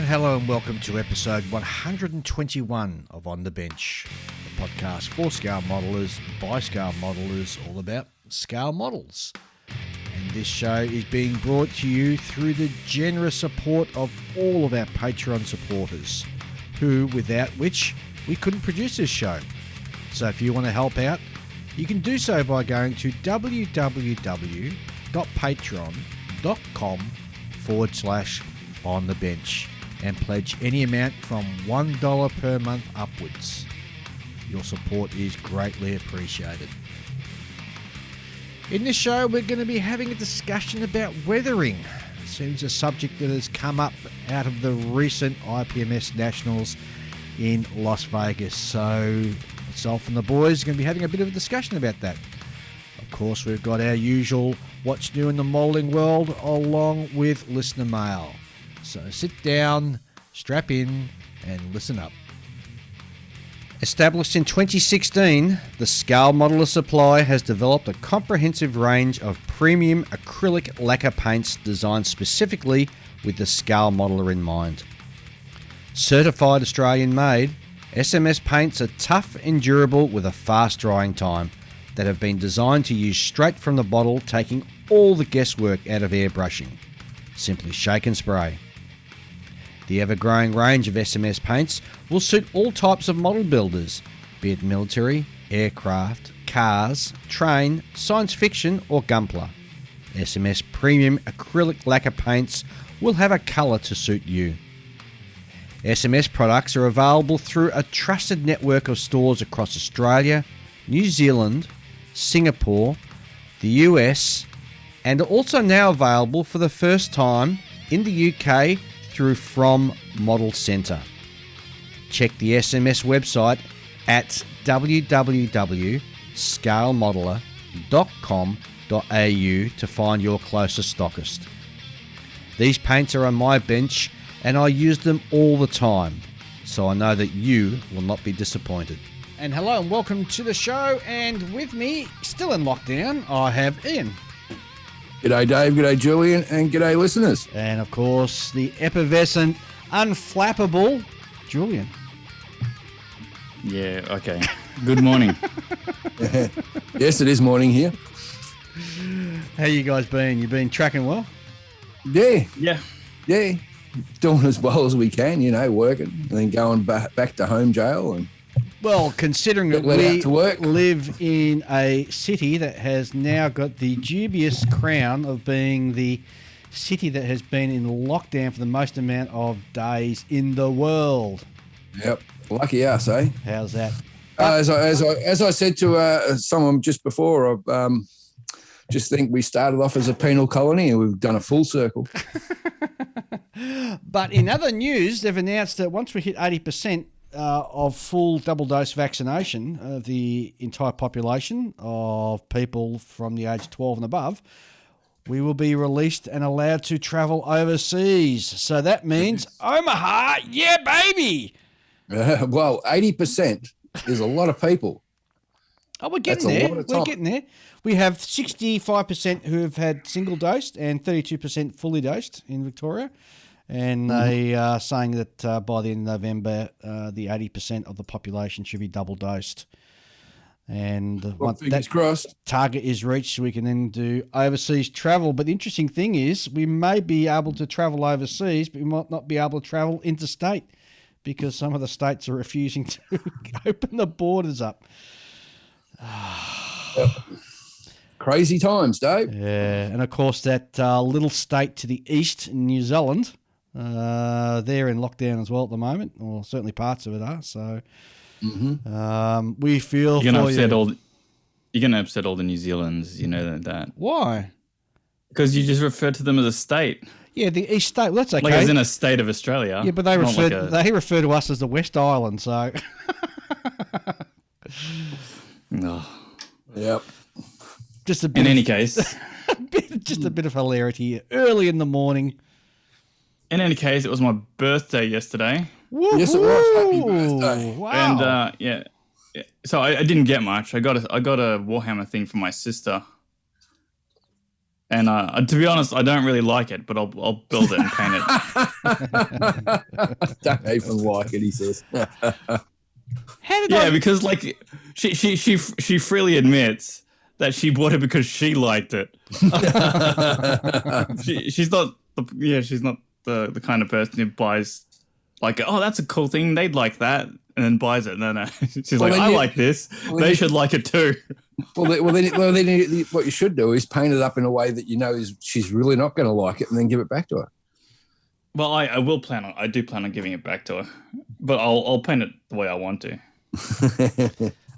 Hello and welcome to episode 121 of On the Bench, the podcast for scale modelers, by scale modelers, all about scale models. And this show is being brought to you through the generous support of all of our Patreon supporters, who, without which, we couldn't produce this show. So if you want to help out, you can do so by going to www.patreon.com/onthebench and pledge any amount from $1 per month upwards. Your support is greatly appreciated. In this show, we're going to be having a discussion about weathering. It seems a subject that has come up out of the recent IPMS Nationals in Las Vegas. So myself and the boys are going to be having a bit of a discussion about that. Of course, we've got our usual What's New in the Modelling World along with listener mail. So sit down, strap in, and listen up. Established in 2016, the Scale Modeler Supply has developed a comprehensive range of premium acrylic lacquer paints designed specifically with the scale modeler in mind. Certified Australian made, SMS paints are tough and durable with a fast drying time that have been designed to use straight from the bottle, taking all the guesswork out of airbrushing. Simply shake and spray. The ever-growing range of SMS paints will suit all types of model builders, be it military, aircraft, cars, train, science fiction or gunpla. SMS premium acrylic lacquer paints will have a colour to suit you. SMS products are available through a trusted network of stores across Australia, New Zealand, Singapore, the US, and are also now available for the first time in the UK through From Model Centre. Check the SMS website at www.scalemodeler.com.au to find your closest stockist. These paints are on my bench and I use them all the time, so I know that you will not be disappointed. And hello and welcome to the show, and with me, still in lockdown, I have Ian. G'day Dave, g'day Julian, and g'day listeners. And of course, the effervescent, unflappable Julian. Yeah, okay. Good morning. Yes, it is morning here. How you guys been? You been tracking well? Yeah. Yeah. Doing as well as we can, working, and then going back to home jail. And well, considering that we live in a city that has now got the dubious crown of being the city that has been in lockdown for the most amount of days in the world. Yep, lucky us, eh? How's that? As I said to someone just before, I just think we started off as a penal colony and we've done a full circle. But in other news, they've announced that once we hit 80% of full double dose vaccination of the entire population of people from the age 12 and above, we will be released and allowed to travel overseas. So that means Omaha, yeah, baby. Well, 80% is a lot of people. Oh, we're getting there. We're getting there. We have 65% who have had single dosed and 32% fully dosed in Victoria. And they are saying that by the end of November, the 80% of the population should be double dosed. And once that crossed, target is reached, we can then do overseas travel. But the interesting thing is we may be able to travel overseas, but we might not be able to travel interstate because some of the states are refusing to open the borders up. Yep. Crazy times, Dave. Yeah, and of course that little state to the east, New Zealand, they're in lockdown as well at the moment, or certainly parts of it are. So we feel you're going to upset all the New Zealanders, you know that. Why? Because you just refer to them as a state. Yeah, the east state. Well, that's okay. Like as in a state of Australia. Yeah, but they refer to us as the West Island. So. Oh. Yep. Just a bit. In any case, just a bit of hilarity early in the morning. In any case, it was my birthday yesterday. Woo-hoo! Yes, it was. Happy birthday! Wow. And yeah. So I didn't get much. I got a Warhammer thing for my sister. And to be honest, I don't really like it, but I'll build it and paint it. Don't even like it, he says. Because like she freely admits that she bought it because she liked it. she's not the kind of person who buys like, oh, that's a cool thing, they'd like that, and then buys it. No. She's like, I like this. They should like it too. Well, then what you should do is paint it up in a way that you know she's really not going to like it, and then give it back to her. Well, I do plan on giving it back to her, but I'll paint it the way I want to.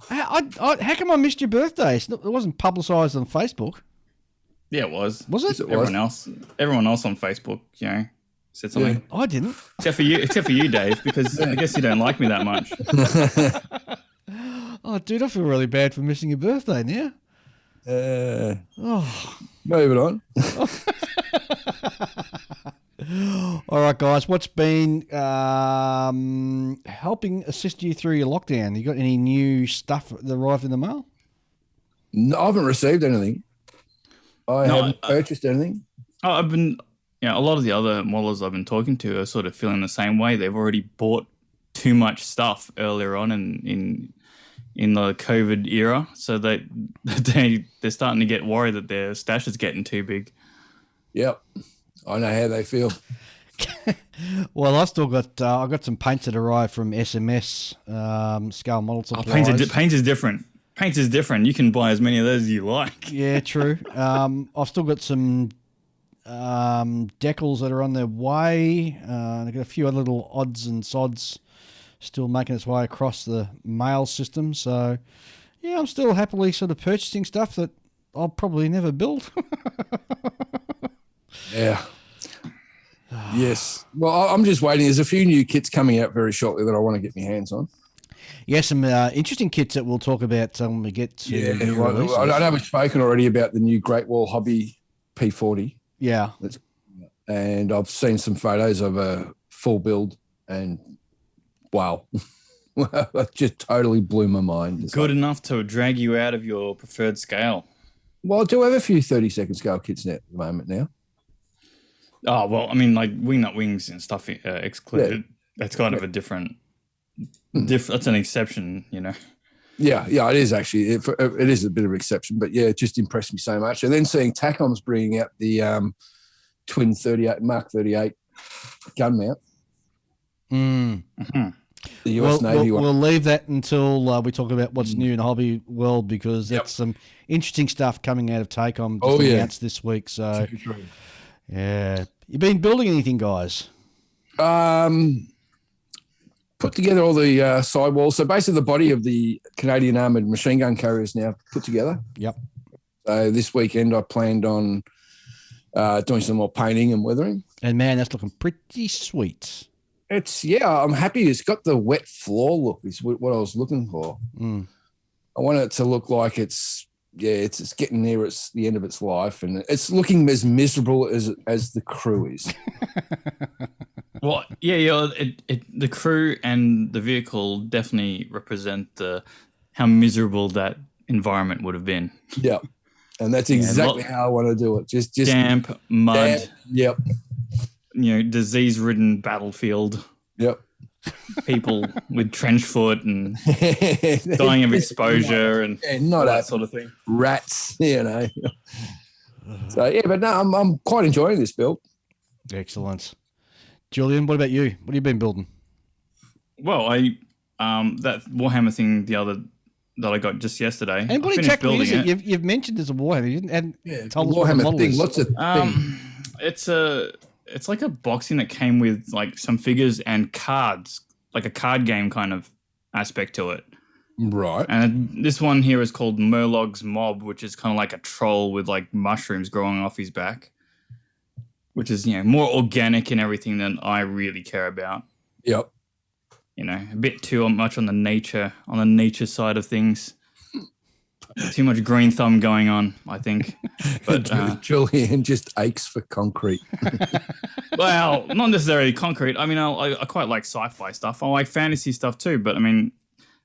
How come I missed your birthday? It wasn't publicised on Facebook. Yeah, it was. Was it? Everyone else on Facebook, said something. Yeah. I didn't. Except for you, Dave, because I guess you don't like me that much. Oh, dude, I feel really bad for missing your birthday now. Moving on. All right, guys. What's been helping assist you through your lockdown? You got any new stuff that arrived in the mail? No, I haven't received anything. I haven't purchased anything. I've been, a lot of the other modelers I've been talking to are sort of feeling the same way. They've already bought too much stuff earlier on in the COVID era, so they're starting to get worried that their stash is getting too big. Yep, I know how they feel. Well, I still got I got some paints that arrived from SMS scale model supplies. Paint is different. Paint is different. You can buy as many of those as you like. Yeah, true. I've still got some decals that are on their way. I've got a few other little odds and sods still making its way across the mail system. So, yeah, I'm still happily sort of purchasing stuff that I'll probably never build. Yeah. Yes. Well, I'm just waiting. There's a few new kits coming out very shortly that I want to get my hands on. Yeah, some interesting kits that we'll talk about when we get to the new releases. I know we've spoken already about the new Great Wall Hobby P40. Yeah. And I've seen some photos of a full build, and wow. That just totally blew my mind. It's good enough to drag you out of your preferred scale. Well, I do have a few 30-second scale kits now at the moment now. Oh, well, I mean, like wing nut wings and stuff excluded. Yeah. That's kind of a different, that's an exception, Yeah, it is actually. It is a bit of an exception, but yeah, it just impressed me so much. And then seeing Takom's bringing out the twin 38 Mark 38 gun mount. Mm-hmm. The US Navy one. We'll leave that until we talk about what's new in the hobby world, because that's some interesting stuff coming out of Takom announced this week. So, yeah, you been building anything, guys? Put together all the sidewalls. So basically the body of the Canadian Armoured Machine Gun Carrier is now put together. Yep. So this weekend I planned on doing some more painting and weathering. And, man, that's looking pretty sweet. I'm happy. It's got the wet floor look is what I was looking for. Mm. I want it to look like it's getting near the end of its life, and it's looking as miserable as the crew is. Well, the crew and the vehicle definitely represent how miserable that environment would have been. Yeah, and that's exactly how I want to do it. Just damp, mud. Yep. Disease-ridden battlefield. Yep. People with trench foot and dying of exposure and not that sort of thing. Rats, So yeah, but no, I'm quite enjoying this build. Excellent. Julian, what about you? What have you been building? Well, that Warhammer thing that I got just yesterday. And what exactly is it? You've mentioned there's a Warhammer. You didn't told us what the model thing. is. What's the thing? It's like a boxing that came with like some figures and cards, like a card game kind of aspect to it. Right. And this one here is called Murlog's Mob, which is kind of like a troll with like mushrooms growing off his back, which is, more organic and everything than I really care about. Yep. A bit too much on the nature side of things. Too much green thumb going on, I think. But Julian just aches for concrete. Well, not necessarily concrete. I mean, I quite like sci-fi stuff. I like fantasy stuff too. But I mean,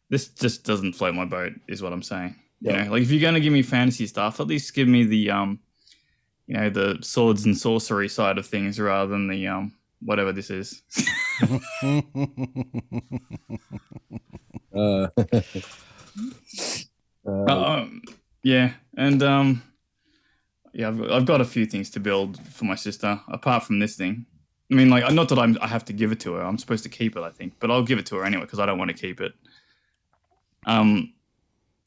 this just doesn't float my boat, is what I'm saying. Yep. Like if you're going to give me fantasy stuff, at least give me the the swords and sorcery side of things rather than the whatever this is. Uh, Yeah, and yeah, I've got a few things to build for my sister apart from this thing. I mean, like, not that I have to give it to her. I'm supposed to keep it, I think, but I'll give it to her anyway because I don't want to keep it. I've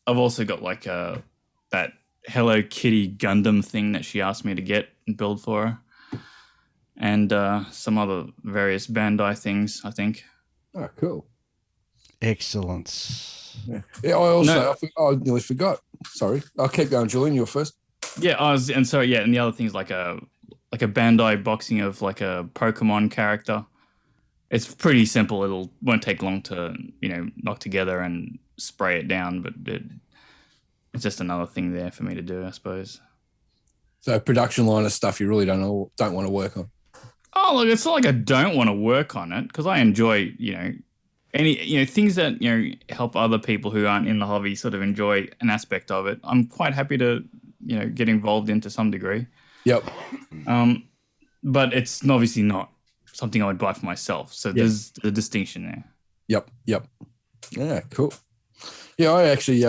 also got like that Hello Kitty Gundam thing that she asked me to get and build for her, and some other various Bandai things, I think. oh, cool. Excellent. Yeah, I also I nearly forgot. Sorry, I'll keep going, Julian. You're first. Yeah, and the other thing's like a Bandai boxing of like a Pokemon character. It's pretty simple. Won't take long to knock together and spray it down, but it's just another thing there for me to do, I suppose. So production line of stuff you really don't want to work on. Oh, look, it's not like I don't want to work on it because I enjoy any things that help other people who aren't in the hobby sort of enjoy an aspect of it. I'm quite happy to get involved in to some degree. Yep. But it's obviously not something I would buy for myself. So there's the distinction there. Yep. Yeah, cool. Yeah, I actually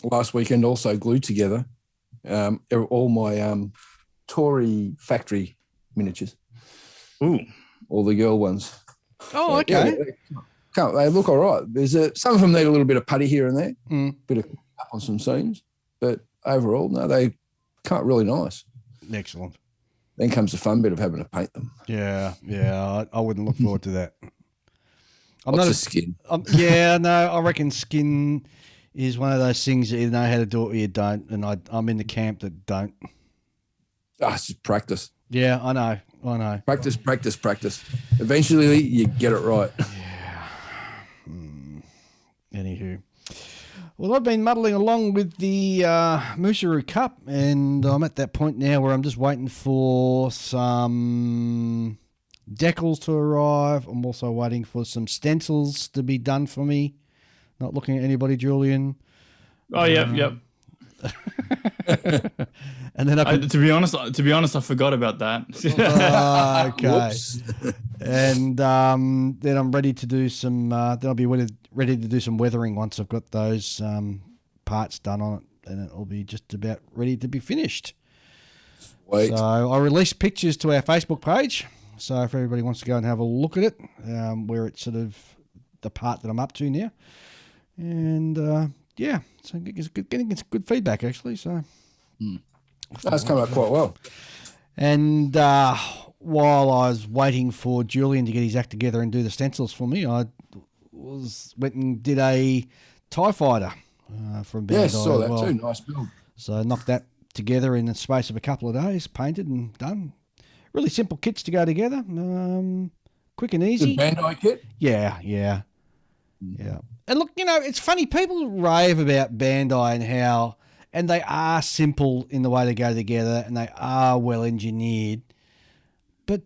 last weekend also glued together all my Tory factory miniatures. Ooh. All the girl ones. Oh, okay. Yeah, they look all right. There's some of them need a little bit of putty here and there, bit of up on some seams, but overall, no, they come really nice. Excellent. Then comes the fun bit of having to paint them. Yeah. I wouldn't look forward to that. What's the skin? I reckon skin is one of those things that you know how to do it or you don't, and I'm in the camp that don't. It's just practice. Yeah, I know. Practice. Eventually, you get it right. Yeah. Anywho. Well, I've been muddling along with the Musharu Cup, and I'm at that point now where I'm just waiting for some decals to arrive. I'm also waiting for some stencils to be done for me. Not looking at anybody, Julian. Oh, yep. And then to be honest, I forgot about that. Okay. And then I'm ready to do some. Then I'll be ready to do some weathering once I've got those parts done on it, and it'll be just about ready to be finished. Wait. So I released pictures to our Facebook page. So if everybody wants to go and have a look at it, where it's sort of the part that I'm up to now, and so getting some good feedback actually. So that's come out quite well. And while I was waiting for Julian to get his act together and do the stencils for me, I went and did a TIE fighter from Bandai. Yeah, saw that too. Nice build. So knocked that together in the space of a couple of days, painted and done. Really simple kits to go together, quick and easy. The Bandai kit? Yeah. And look, it's funny, people rave about Bandai and how, and they are simple in the way they go together and they are well engineered. But,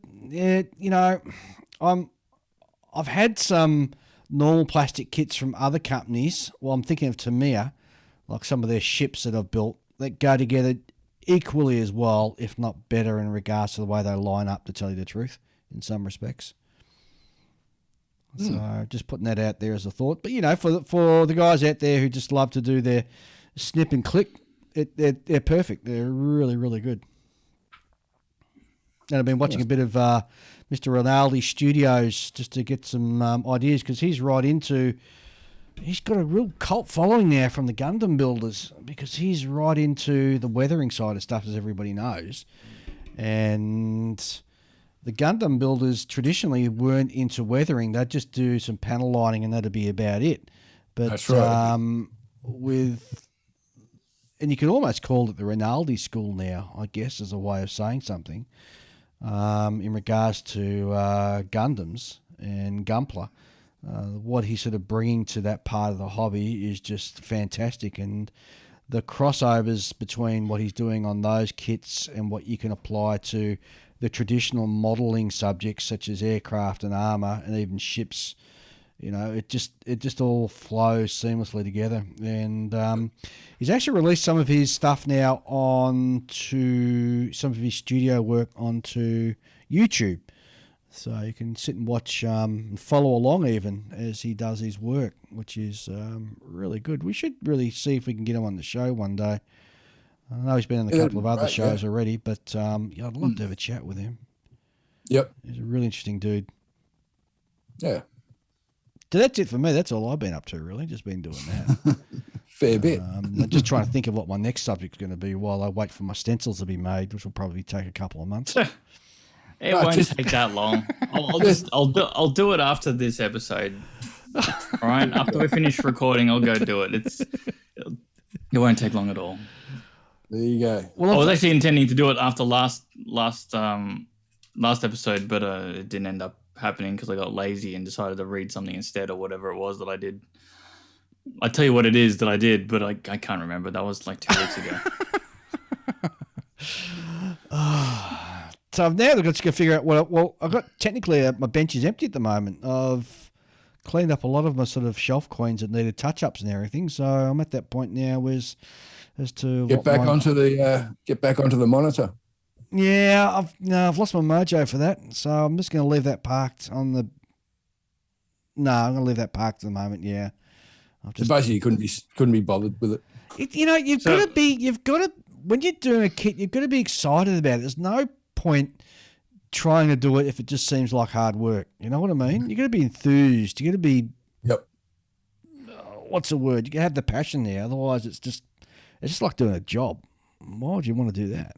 I've had some normal plastic kits from other companies. Well, I'm thinking of Tamiya, like some of their ships that I've built that go together equally as well, if not better, in regards to the way they line up, to tell you the truth, in some respects. So just putting that out there as a thought. But, for the guys out there who just love to do their snip and click, they're perfect. They're really, really good. And I've been watching a bit of Mr. Rinaldi Studios just to get some ideas, because he's got a real cult following now from the Gundam builders, because he's right into the weathering side of stuff, as everybody knows. And the Gundam builders traditionally weren't into weathering. They'd just do some panel lining and that'd be about it. But that's right. And you could almost call it the Rinaldi school now, I guess, as a way of saying something, in regards to Gundams and Gunpla. What he's sort of bringing to that part of the hobby is just fantastic, and the crossovers between what he's doing on those kits and what you can apply to the traditional modelling subjects such as aircraft and armour and even ships it just all flows seamlessly together. And he's actually released some of his stuff now onto some of his studio work onto YouTube. So you can sit and watch and follow along even as he does his work, which is really good. We should really see if we can get him on the show one day. I know he's been on a couple of other shows already, but I'd love to have a chat with him. Yep. He's a really interesting dude. Yeah. So that's it for me. That's all I've been up to, really. Just been doing that. Fair bit. I'm just trying to think of what my next subject's going to be while I wait for my stencils to be made, which will probably take a couple of months. It won't take that long. I'll do it after this episode. All right, after we finish recording, I'll go do it. It won't take long at all. There you go. Well, I was actually intending to do it after last episode, but it didn't end up happening because I got lazy and decided to read something instead or whatever it was that I did. I tell you what it is that I did, but I can't remember. That was like 2 weeks ago. So now I've got to figure out well, I've got technically my bench is empty at the moment. I've cleaned up a lot of my sort of shelf coins that needed touch-ups and everything. So I'm at that point now as to get back onto the monitor. Yeah, I've lost my mojo for that. So I'm just going to leave that parked on the. No, I'm going to leave that parked at the moment. Yeah. Basically, you couldn't be bothered with it. You've got to when you're doing a kit, you've got to be excited about it. There's no point trying to do it if it just seems like hard work. You know what I mean? You got to be enthused. You got to be. Yep. What's the word? You got to have the passion there. Otherwise, it's just like doing a job. Why would you want to do that?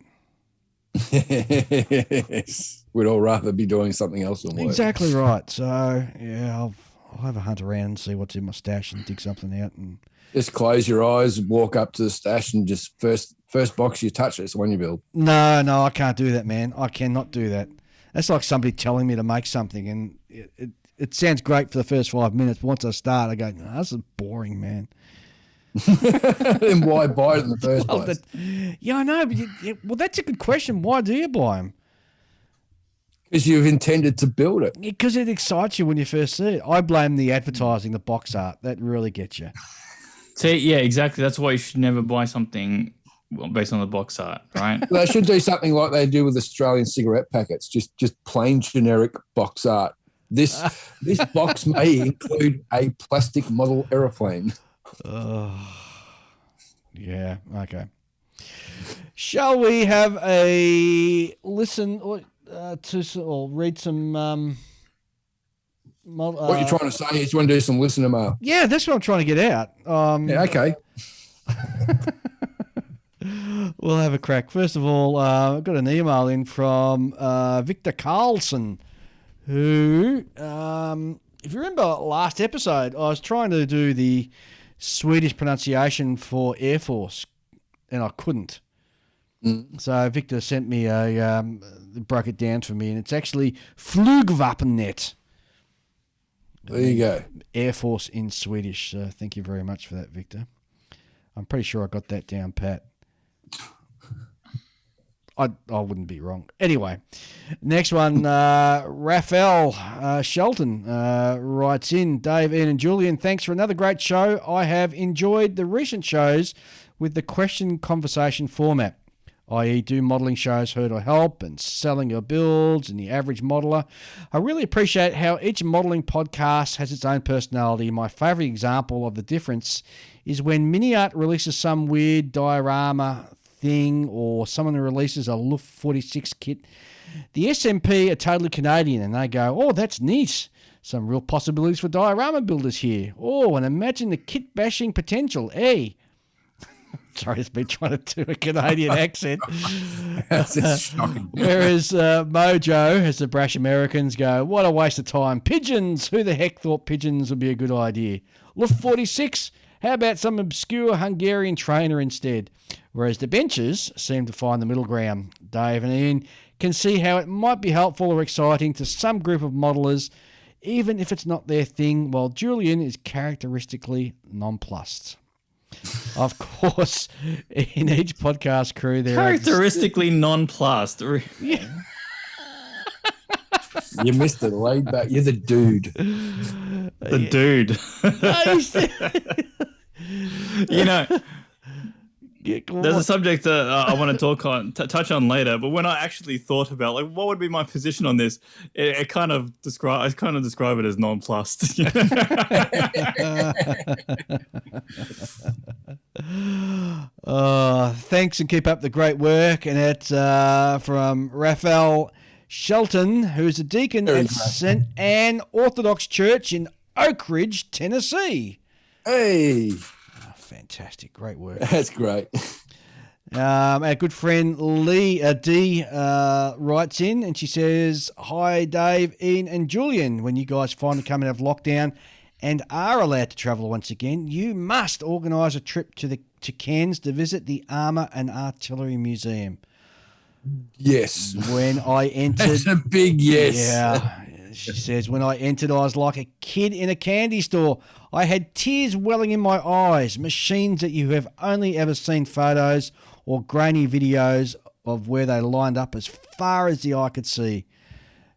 We'd all rather be doing something else than work. Exactly right. So yeah, I'll have a hunt around and see what's in my stash and dig something out and. Just close your eyes, walk up to the stash, and just first box you touch, it's the one you build. No, I can't do that, man. I cannot do that. That's like somebody telling me to make something, and it sounds great for the first 5 minutes. But once I start, I go, no, this is boring, man. Then why buy it in the first place? Yeah, I know. But that's a good question. Why do you buy them? Because you've intended to build it. Because it excites you when you first see it. I blame the advertising, the box art. That really gets you. See, yeah, exactly. That's why you should never buy something based on the box art, right? They should do something like they do with Australian cigarette packets, just plain generic box art. This box may include a plastic model aeroplane. Yeah, okay. Shall we have a listen or read some... what you're trying to say is you want to do some listener mail. Yeah, that's what I'm trying to get out. Yeah, okay. We'll have a crack. First of all, I've got an email in from Victor Carlson, who, if you remember last episode, I was trying to do the Swedish pronunciation for Air Force, and I couldn't. So Victor sent me broke it down for me, and it's actually Flugvapnet. There you go. Air Force in Swedish. Thank you very much for that, Victor. I'm pretty sure I got that down pat. I wouldn't be wrong. Anyway, next one, Raphael Shelton writes in, Dave, Ian and Julian, thanks for another great show. I have enjoyed the recent shows with the question conversation format, i.e. do modelling shows hurt or help and selling your builds and the average modeller. I really appreciate how each modelling podcast has its own personality. My favourite example of the difference is when Mini Art releases some weird diorama thing or someone who releases a Luft 46 kit. The SMP are totally Canadian and they go, oh, that's neat. Some real possibilities for diorama builders here. Oh, and imagine the kit bashing potential, eh? Sorry, it's been trying to do a Canadian accent. That's shocking. Whereas Mojo, as the brash Americans go, what a waste of time. Pigeons! Who the heck thought pigeons would be a good idea? Luft 46? How about some obscure Hungarian trainer instead? Whereas the benches seem to find the middle ground. Dave and Ian can see how it might be helpful or exciting to some group of modelers, even if it's not their thing, while Julian is characteristically nonplussed. Of course, in each podcast crew, there characteristically nonplussed. You missed it, laid back. You're the dude. The dude. You know, there's a subject that I want to touch on later. But when I actually thought about like what would be my position on this, I kind of describe it as nonplussed. Thanks and keep up the great work. And it's from Raphael Shelton, who's a deacon at St. Anne Orthodox Church in Oak Ridge, Tennessee. Hey. Fantastic. Great work. That's great. Our good friend Lee D writes in and she says, "Hi, Dave, Ian and Julian. When you guys finally come out of lockdown and are allowed to travel once again, you must organise a trip to Cairns to visit the Armour and Artillery Museum." Yes. When I entered... That's a big yes. Yeah. She says, "When I entered, I was like a kid in a candy store. I had tears welling in my eyes, machines that you have only ever seen photos or grainy videos of where they lined up as far as the eye could see."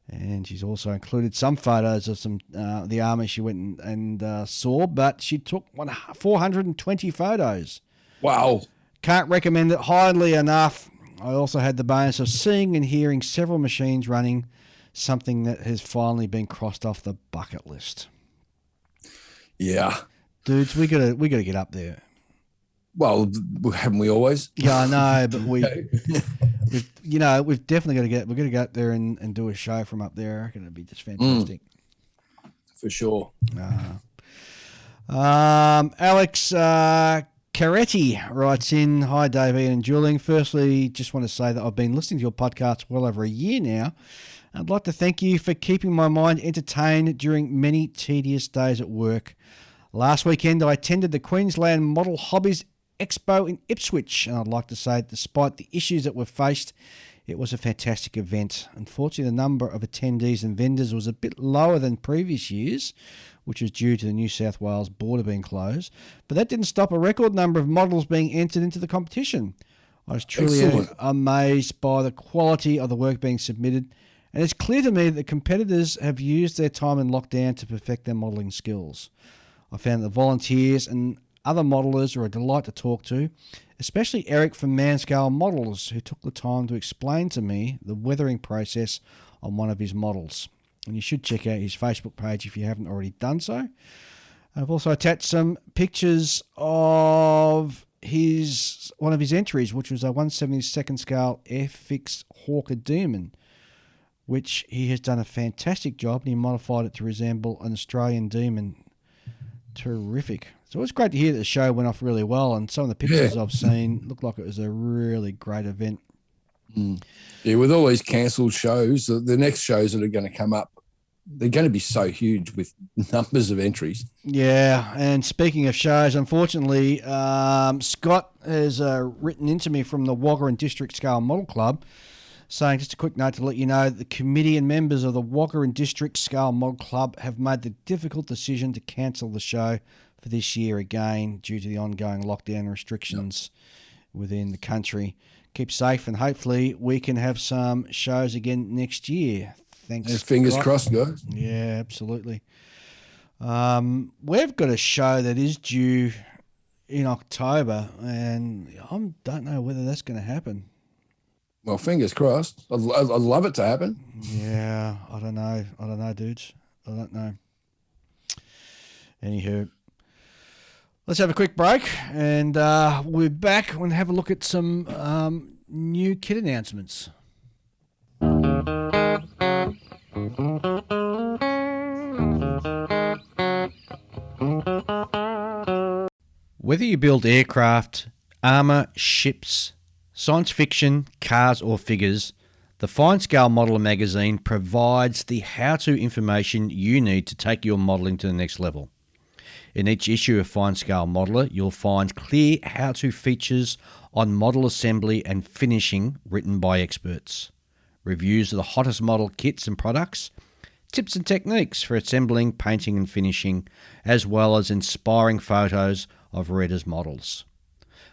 And she's also included some photos of the army she went and saw, but she took 420 photos. Wow. Can't recommend it highly enough. I also had the bonus of seeing and hearing several machines running, something that has finally been crossed off the bucket list. Yeah. Dudes, we gotta get up there. Well, haven't we always? Yeah, I know, but we've definitely got to get. We're going to go up there and do a show from up there. I reckon it'd be just fantastic. For sure. Alex Caretti writes in, "Hi, Dave, Ian and Julian. Firstly, just want to say that I've been listening to your podcast well over a year now. I'd like to thank you for keeping my mind entertained during many tedious days at work. Last weekend, I attended the Queensland Model Hobbies Expo in Ipswich, and I'd like to say, despite the issues that were faced, it was a fantastic event. Unfortunately, the number of attendees and vendors was a bit lower than previous years, which was due to the New South Wales border being closed, but that didn't stop a record number of models being entered into the competition. I was truly amazed by the quality of the work being submitted, and it's clear to me that the competitors have used their time in lockdown to perfect their modelling skills. I found that the volunteers and other modellers are a delight to talk to, especially Eric from Manscale Models, who took the time to explain to me the weathering process on one of his models. And you should check out his Facebook page if you haven't already done so. I've also attached some pictures of one of his entries, which was a 1/72nd scale Airfix Hawker Demon, which he has done a fantastic job, and he modified it to resemble an Australian Demon. Terrific. So it was great to hear that the show went off really well, and some of the pictures I've seen look like it was a really great event. Yeah, with all these cancelled shows, the next shows that are going to come up, they're going to be so huge with numbers of entries. Yeah, and speaking of shows, unfortunately, Scott has written into me from the Wagga and District Scale Model Club, saying, just a quick note to let you know, that the committee and members of the Wagga and District Scale Model Club have made the difficult decision to cancel the show for this year again due to the ongoing lockdown restrictions within the country. Keep safe, and hopefully we can have some shows again next year. Thanks. And fingers crossed, guys. Yeah, absolutely. We've got a show that is due in October, and I don't know whether that's going to happen. Well, fingers crossed. I'd love it to happen. Yeah, I don't know, dudes. I don't know. Anywho, let's have a quick break, and we're back and have a look at some new kit announcements. Whether you build aircraft, armour, ships, science fiction, cars or figures, the Fine Scale Modeller magazine provides the how-to information you need to take your modelling to the next level. In each issue of Fine Scale Modeller, you'll find clear how-to features on model assembly and finishing written by experts, reviews of the hottest model kits and products, tips and techniques for assembling, painting and finishing, as well as inspiring photos of readers' models.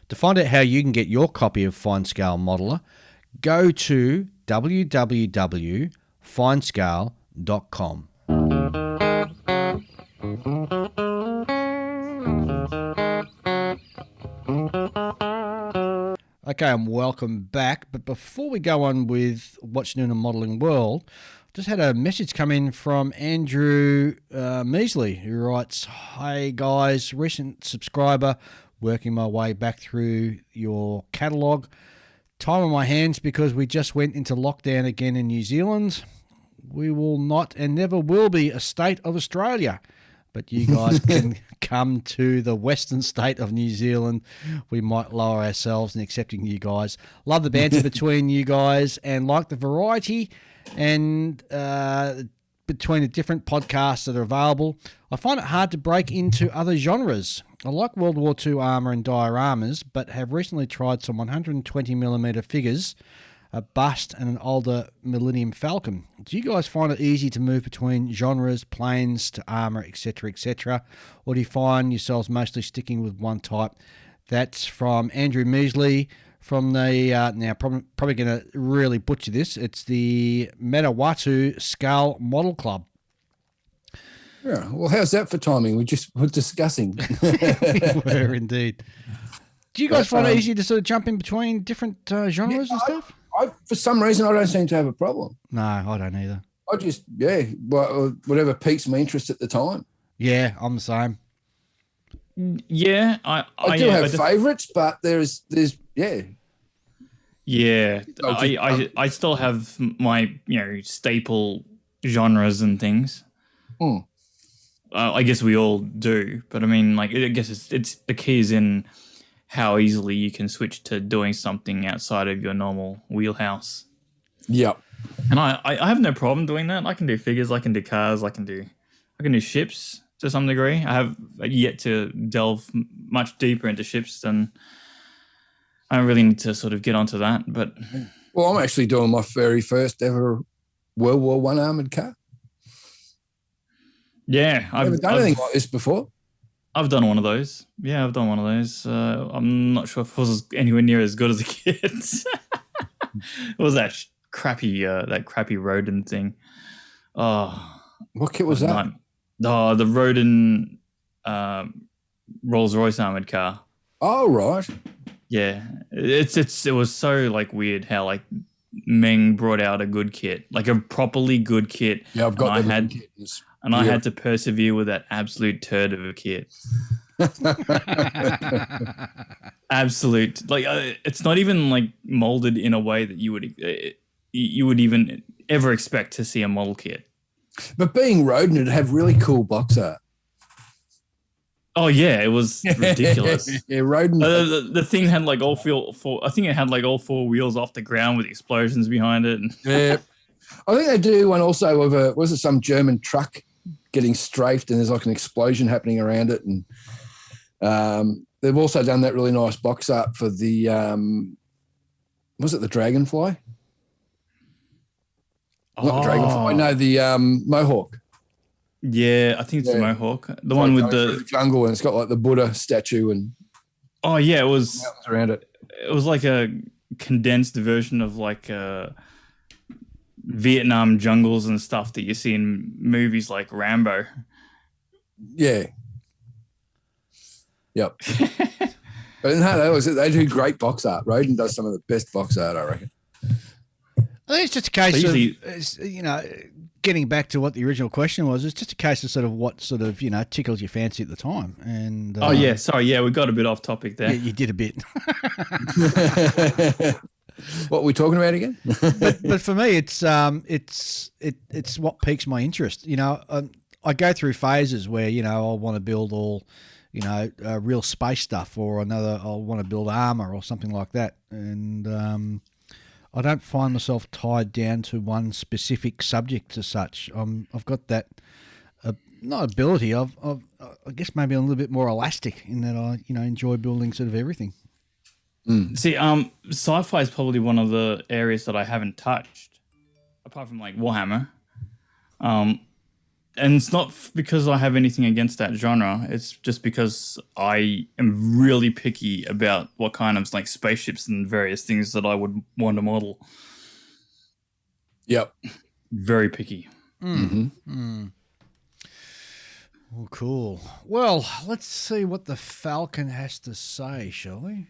To find out how you can get your copy of Fine Scale Modeller, go to www.finescale.com. Okay, and welcome back. But before we go on with what's new in the modelling world, just had a message come in from Andrew Measley, who writes, "Hey guys, recent subscriber, working my way back through your catalogue. Time on my hands because we just went into lockdown again in New Zealand. We will not and never will be a state of Australia. But you guys can come to the western state of New Zealand. We might lower ourselves in accepting you guys. Love the banter between you guys and like the variety and between the different podcasts that are available. I find it hard to break into other genres. I like World War II armour and dioramas, but have recently tried some 120mm figures, a bust and an older Millennium Falcon. Do you guys find it easy to move between genres, planes to armour, etc., or do you find yourselves mostly sticking with one type?" That's from Andrew Measley from the, now probably going to really butcher this, it's the Manawatu Scale Model Club. Yeah, well, how's that for timing? We're discussing. Were indeed. Do you guys find it easy to sort of jump in between different genres and stuff? For some reason, I don't seem to have a problem. No, I don't either. I just, whatever piques my interest at the time. Yeah, I'm the same. Yeah, I do have favourites, but there's Yeah, I still have my staple genres and things. I guess we all do, but I mean, like, I guess it's the key is in how easily you can switch to doing something outside of your normal wheelhouse. Yep. And I have no problem doing that. I can do figures, I can do cars, I can do ships to some degree. I have yet to delve much deeper into ships than I really need to sort of get onto that. But I'm actually doing my very first ever World War I armoured car. Yeah, I've never done anything like this before. I've done one of those. Yeah, I've done one of those. I'm not sure if it was anywhere near as good as a kid. It was that crappy Rodin thing. Oh, what kit was that? Oh, the Rodin Rolls-Royce armored car. Oh, right. Yeah, it was so like weird how like Meng brought out a good kit, like a properly good kit. Yeah, I've got I had to persevere with that absolute turd of a kit. Absolute, like it's not even like molded in a way that you would even ever expect to see a model kit. But being Rodin, it'd have really cool box art. Oh yeah, it was ridiculous. Yeah, Rodin. The thing had like all four. I think it had like all four wheels off the ground with explosions behind it. Yeah, I think they do one also of some German truck getting strafed and there's like an explosion happening around it, and they've also done that really nice box art for the was it the Dragonfly? Not the Dragonfly, no, the Mohawk. Yeah, I think it's the Mohawk, the one with the jungle, and it's got like the Buddha statue and. Oh yeah, it was around it. It was like a condensed version of like Vietnam jungles and stuff that you see in movies like Rambo. Yeah. Yep. But no, they do great box art. Rodin does some of the best box art, I reckon. I think it's just a case of, getting back to what the original question was, it's just a case of sort of what sort of, tickles your fancy at the time. And we got a bit off topic there. Yeah, you did a bit. What are we talking about again? but for me, it's what piques my interest. I go through phases where, I want to build all, real space stuff, or I'll want to build armor or something like that. And I don't find myself tied down to one specific subject as such. I've got that, not ability. I guess maybe I'm a little bit more elastic in that I, enjoy building sort of everything. See, sci-fi is probably one of the areas that I haven't touched, apart from like Warhammer. And it's not because I have anything against that genre. It's just because I am really picky about what kind of like spaceships and various things that I would want to model. Yep. Very picky. Mm-hmm. Oh, cool. Well, let's see what the Falcon has to say, shall we?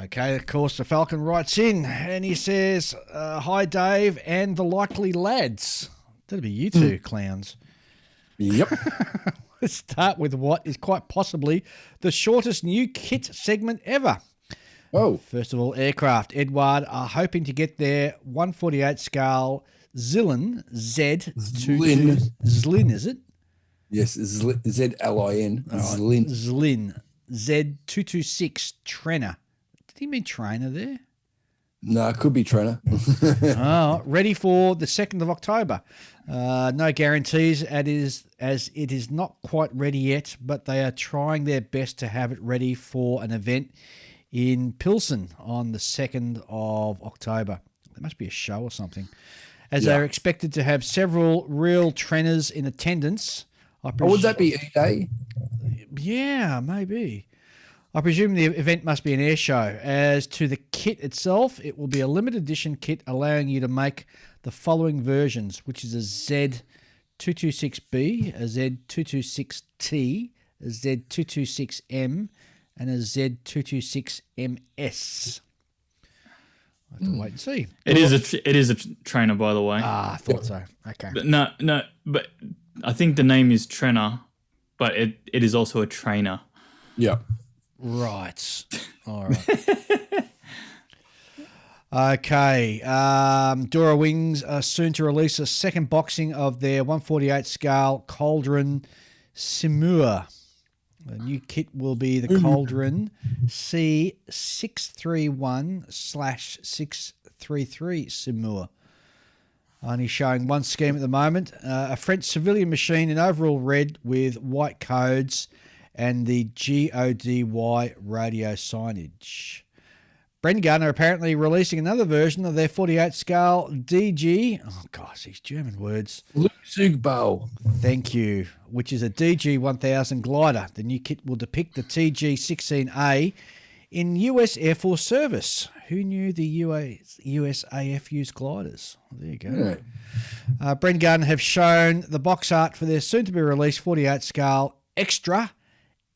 Okay, of course, the Falcon writes in and he says, hi, Dave and the likely lads. That'd be you two clowns. Yep. Let's start with what is quite possibly the shortest new kit segment ever. Oh. First of all, aircraft. Edward are hoping to get their 148 scale Zlin Z22. Zlin, is it? Yes, Z-L-I-N. Zlin. Zlin Z226 Trainer. Did he mean trainer there? No, it could be trainer. Ready for the 2nd of October. No guarantees as it is not quite ready yet, but they are trying their best to have it ready for an event in Pilsen on the 2nd of October. There must be a show or something. As they're expected to have several real trainers in attendance. Would that be E-Day? Yeah, maybe. I presume the event must be an air show. As to the kit itself, it will be a limited edition kit allowing you to make the following versions, which is a Z226B, a Z226T, a Z226M, and a Z226MS. I have to wait and see. It is a trainer, by the way. I thought so. Okay. But no, but I think the name is Trainer, but it is also a trainer. Yeah. Right. All right. Okay. Dora Wings are soon to release a second boxing of their 148 scale Cauldron Simua. The new kit will be the Cauldron C631/633 Simua. Only showing one scheme at the moment. A French civilian machine in overall red with white codes and the GODY radio signage. Brengan are apparently releasing another version of their 48 scale DG. Oh, gosh, these German words. Flugzeugbow. Thank you. Which is a DG 1000 glider. The new kit will depict the TG-16A in US Air Force service. Who knew the USAF used gliders? Well, there you go. Yeah. Brengan have shown the box art for their soon-to-be-released 48 scale Extra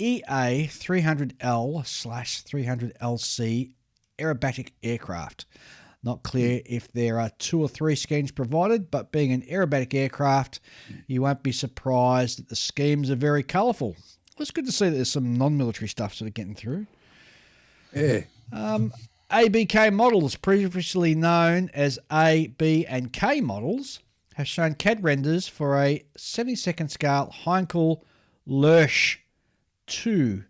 EA 300L/300LC aerobatic aircraft. Not clear if there are 2 or 3 schemes provided, but being an aerobatic aircraft, you won't be surprised that the schemes are very colourful. Well, it's good to see that there's some non-military stuff sort of getting through. Yeah. ABK models, previously known as A, B and K models, have shown CAD renders for a 72nd scale Heinkel Lurch 2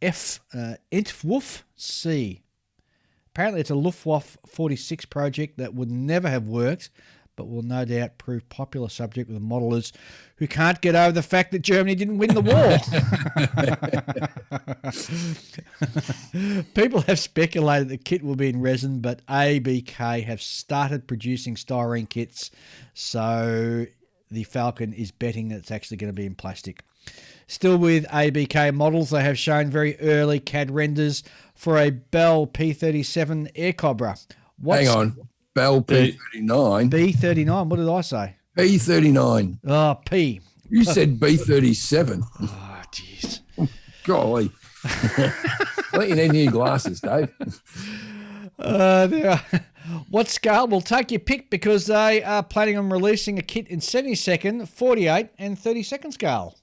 Entwurf C. Apparently it's a Luftwaffe 46 project that would never have worked, but will no doubt prove popular subject with modelers who can't get over the fact that Germany didn't win the war. People have speculated the kit will be in resin, but ABK have started producing styrene kits, so the Falcon is betting that it's actually going to be in plastic. Still with ABK models, they have shown very early CAD renders for a Bell P-37 Air Cobra. Hang on. Bell P-39. B-39, what did I say? P-39. Oh, P. You said B-37. Oh, jeez. Golly. I think you need new glasses, Dave. What scale? We'll take your pick because they are planning on releasing a kit in 72nd, 48 and 32nd scale.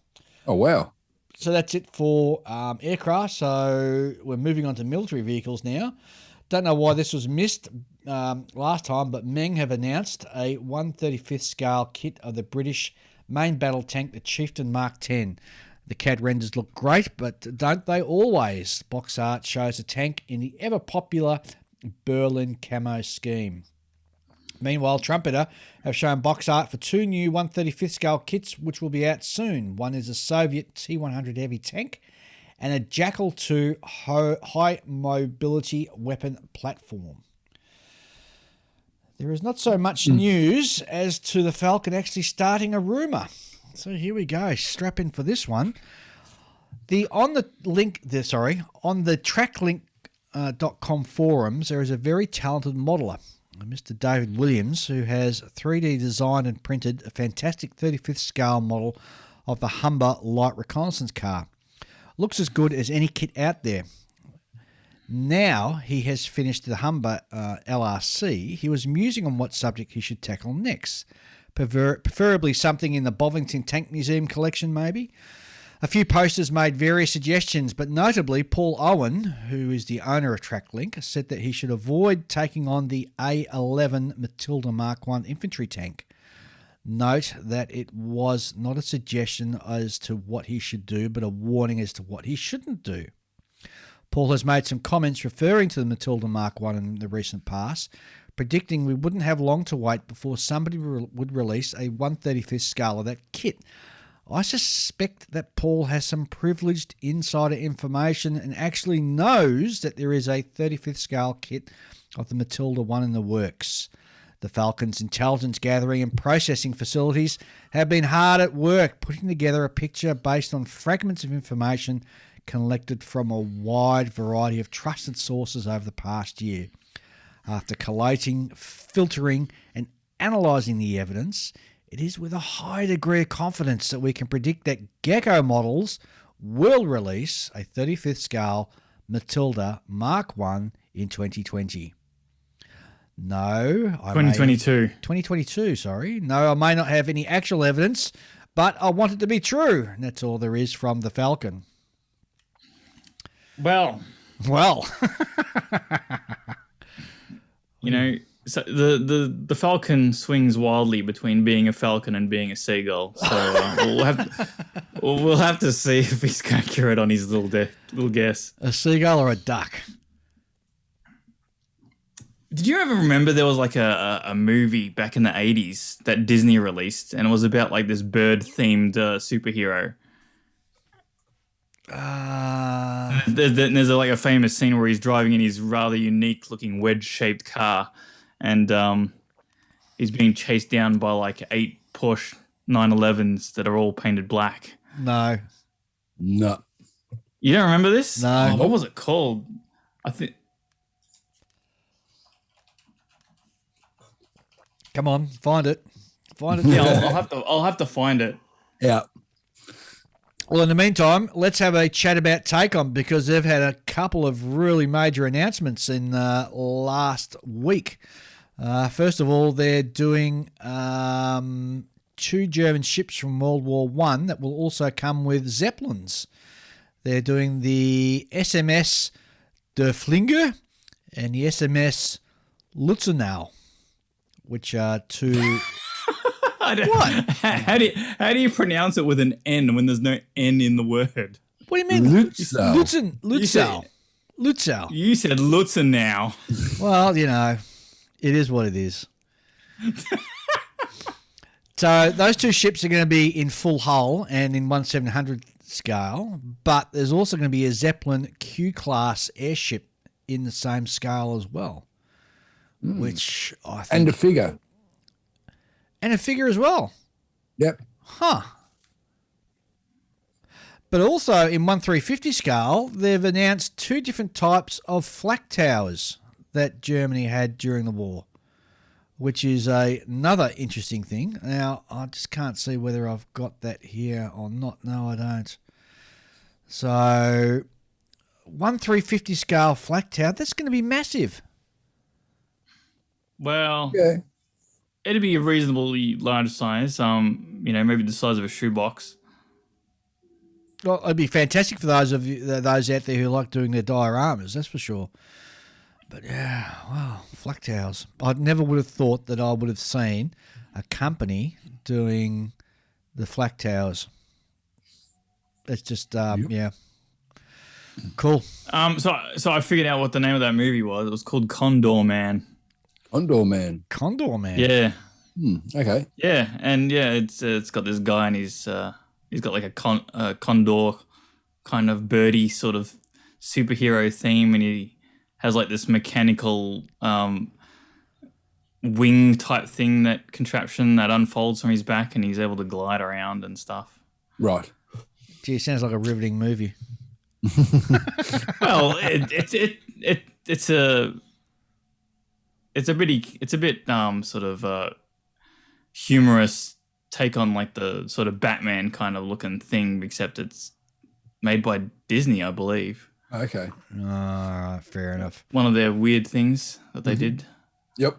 Oh, wow. So that's it for aircraft. So we're moving on to military vehicles now. Don't know why this was missed last time, but Meng have announced a 135th scale kit of the British main battle tank, the Chieftain Mark 10. The CAD renders look great, but don't they always? Box art shows the tank in the ever-popular Berlin camo scheme. Meanwhile, Trumpeter have shown box art for 2 new 135th scale kits, which will be out soon. One is a Soviet T-100 heavy tank and a Jackal 2 high mobility weapon platform. There is not so much news as to the Falcon actually starting a rumour. So here we go. Strap in for this one. On the track link Falcon.com forums, there is a very talented modeller, Mr. David Williams, who has 3D designed and printed a fantastic 35th scale model of the Humber light reconnaissance car. Looks as good as any kit out there. Now he has finished the Humber LRC, he was musing on what subject he should tackle next. Preferably something in the Bovington Tank Museum collection, maybe. A few posters made various suggestions, but notably Paul Owen, who is the owner of TrackLink, said that he should avoid taking on the A11 Matilda Mark I infantry tank. Note that it was not a suggestion as to what he should do, but a warning as to what he shouldn't do. Paul has made some comments referring to the Matilda Mark I in the recent past, predicting we wouldn't have long to wait before somebody would release a 1/35th scale of that kit. I suspect that Paul has some privileged insider information and actually knows that there is a 35th scale kit of the Matilda I in the works. The Falcon's intelligence gathering and processing facilities have been hard at work putting together a picture based on fragments of information collected from a wide variety of trusted sources over the past year. After collating, filtering, and analysing the evidence, it is with a high degree of confidence that we can predict that Gecko Models will release a 35th scale Matilda Mark I in 2020. No, 2022, sorry. No, I may not have any actual evidence, but I want it to be true. And that's all there is from the Falcon. Well. You know, so the Falcon swings wildly between being a falcon and being a seagull. So we'll have to see if he's accurate on his little guess. A seagull or a duck? Did you ever remember there was like a movie back in the 80s that Disney released, and it was about like this bird-themed superhero? There's like a famous scene where he's driving in his rather unique-looking wedge-shaped car, and he's being chased down by like 8 Porsche 911s that are all painted black. No. You don't remember this? No. Oh, what was it called? I think. Come on, find it. Yeah, I'll have to find it. Yeah. Well, in the meantime, let's have a chat about Take-On, because they've had a couple of really major announcements in last week. First of all, they're doing 2 German ships from World War I that will also come with Zeppelins. They're doing the SMS Der Flinger and the SMS Lutzenau, which are 2... What? How do you pronounce it with an N when there's no N in the word? What do you mean? Lutzow. You said Lutzenau. Well, you know, it is what it is. So those 2 ships are going to be in full hull and in 1/700th scale, but there's also going to be a Zeppelin Q-class airship in the same scale as well, which I think... And a figure. And a figure as well. Yep. Huh. But also in 1/350 scale, they've announced 2 different types of flak towers that Germany had during the war, which is another interesting thing. Now, I just can't see whether I've got that here or not. No, I don't. So 1/350 scale flak tower, that's going to be massive. Well... Yeah. It'd be a reasonably large size, maybe the size of a shoebox. Well, it'd be fantastic for those of you, those out there who like doing their dioramas, that's for sure. But yeah, wow, flak towers. I never would have thought that I would have seen a company doing the flak towers. It's just, yeah. Cool. So I figured out what the name of that movie was. It was called Condor Man. Condor Man. Yeah. Okay. Yeah, and yeah, it's got this guy, and he's got like a condor kind of birdie sort of superhero theme, and he has like this mechanical wing type thing, that contraption that unfolds from his back, and he's able to glide around and stuff. Right. Gee, sounds like a riveting movie. Well, it's a bit sort of humorous take on like the sort of Batman kind of looking thing, except it's made by Disney, I believe. Okay. Fair enough. One of their weird things that they did. Yep.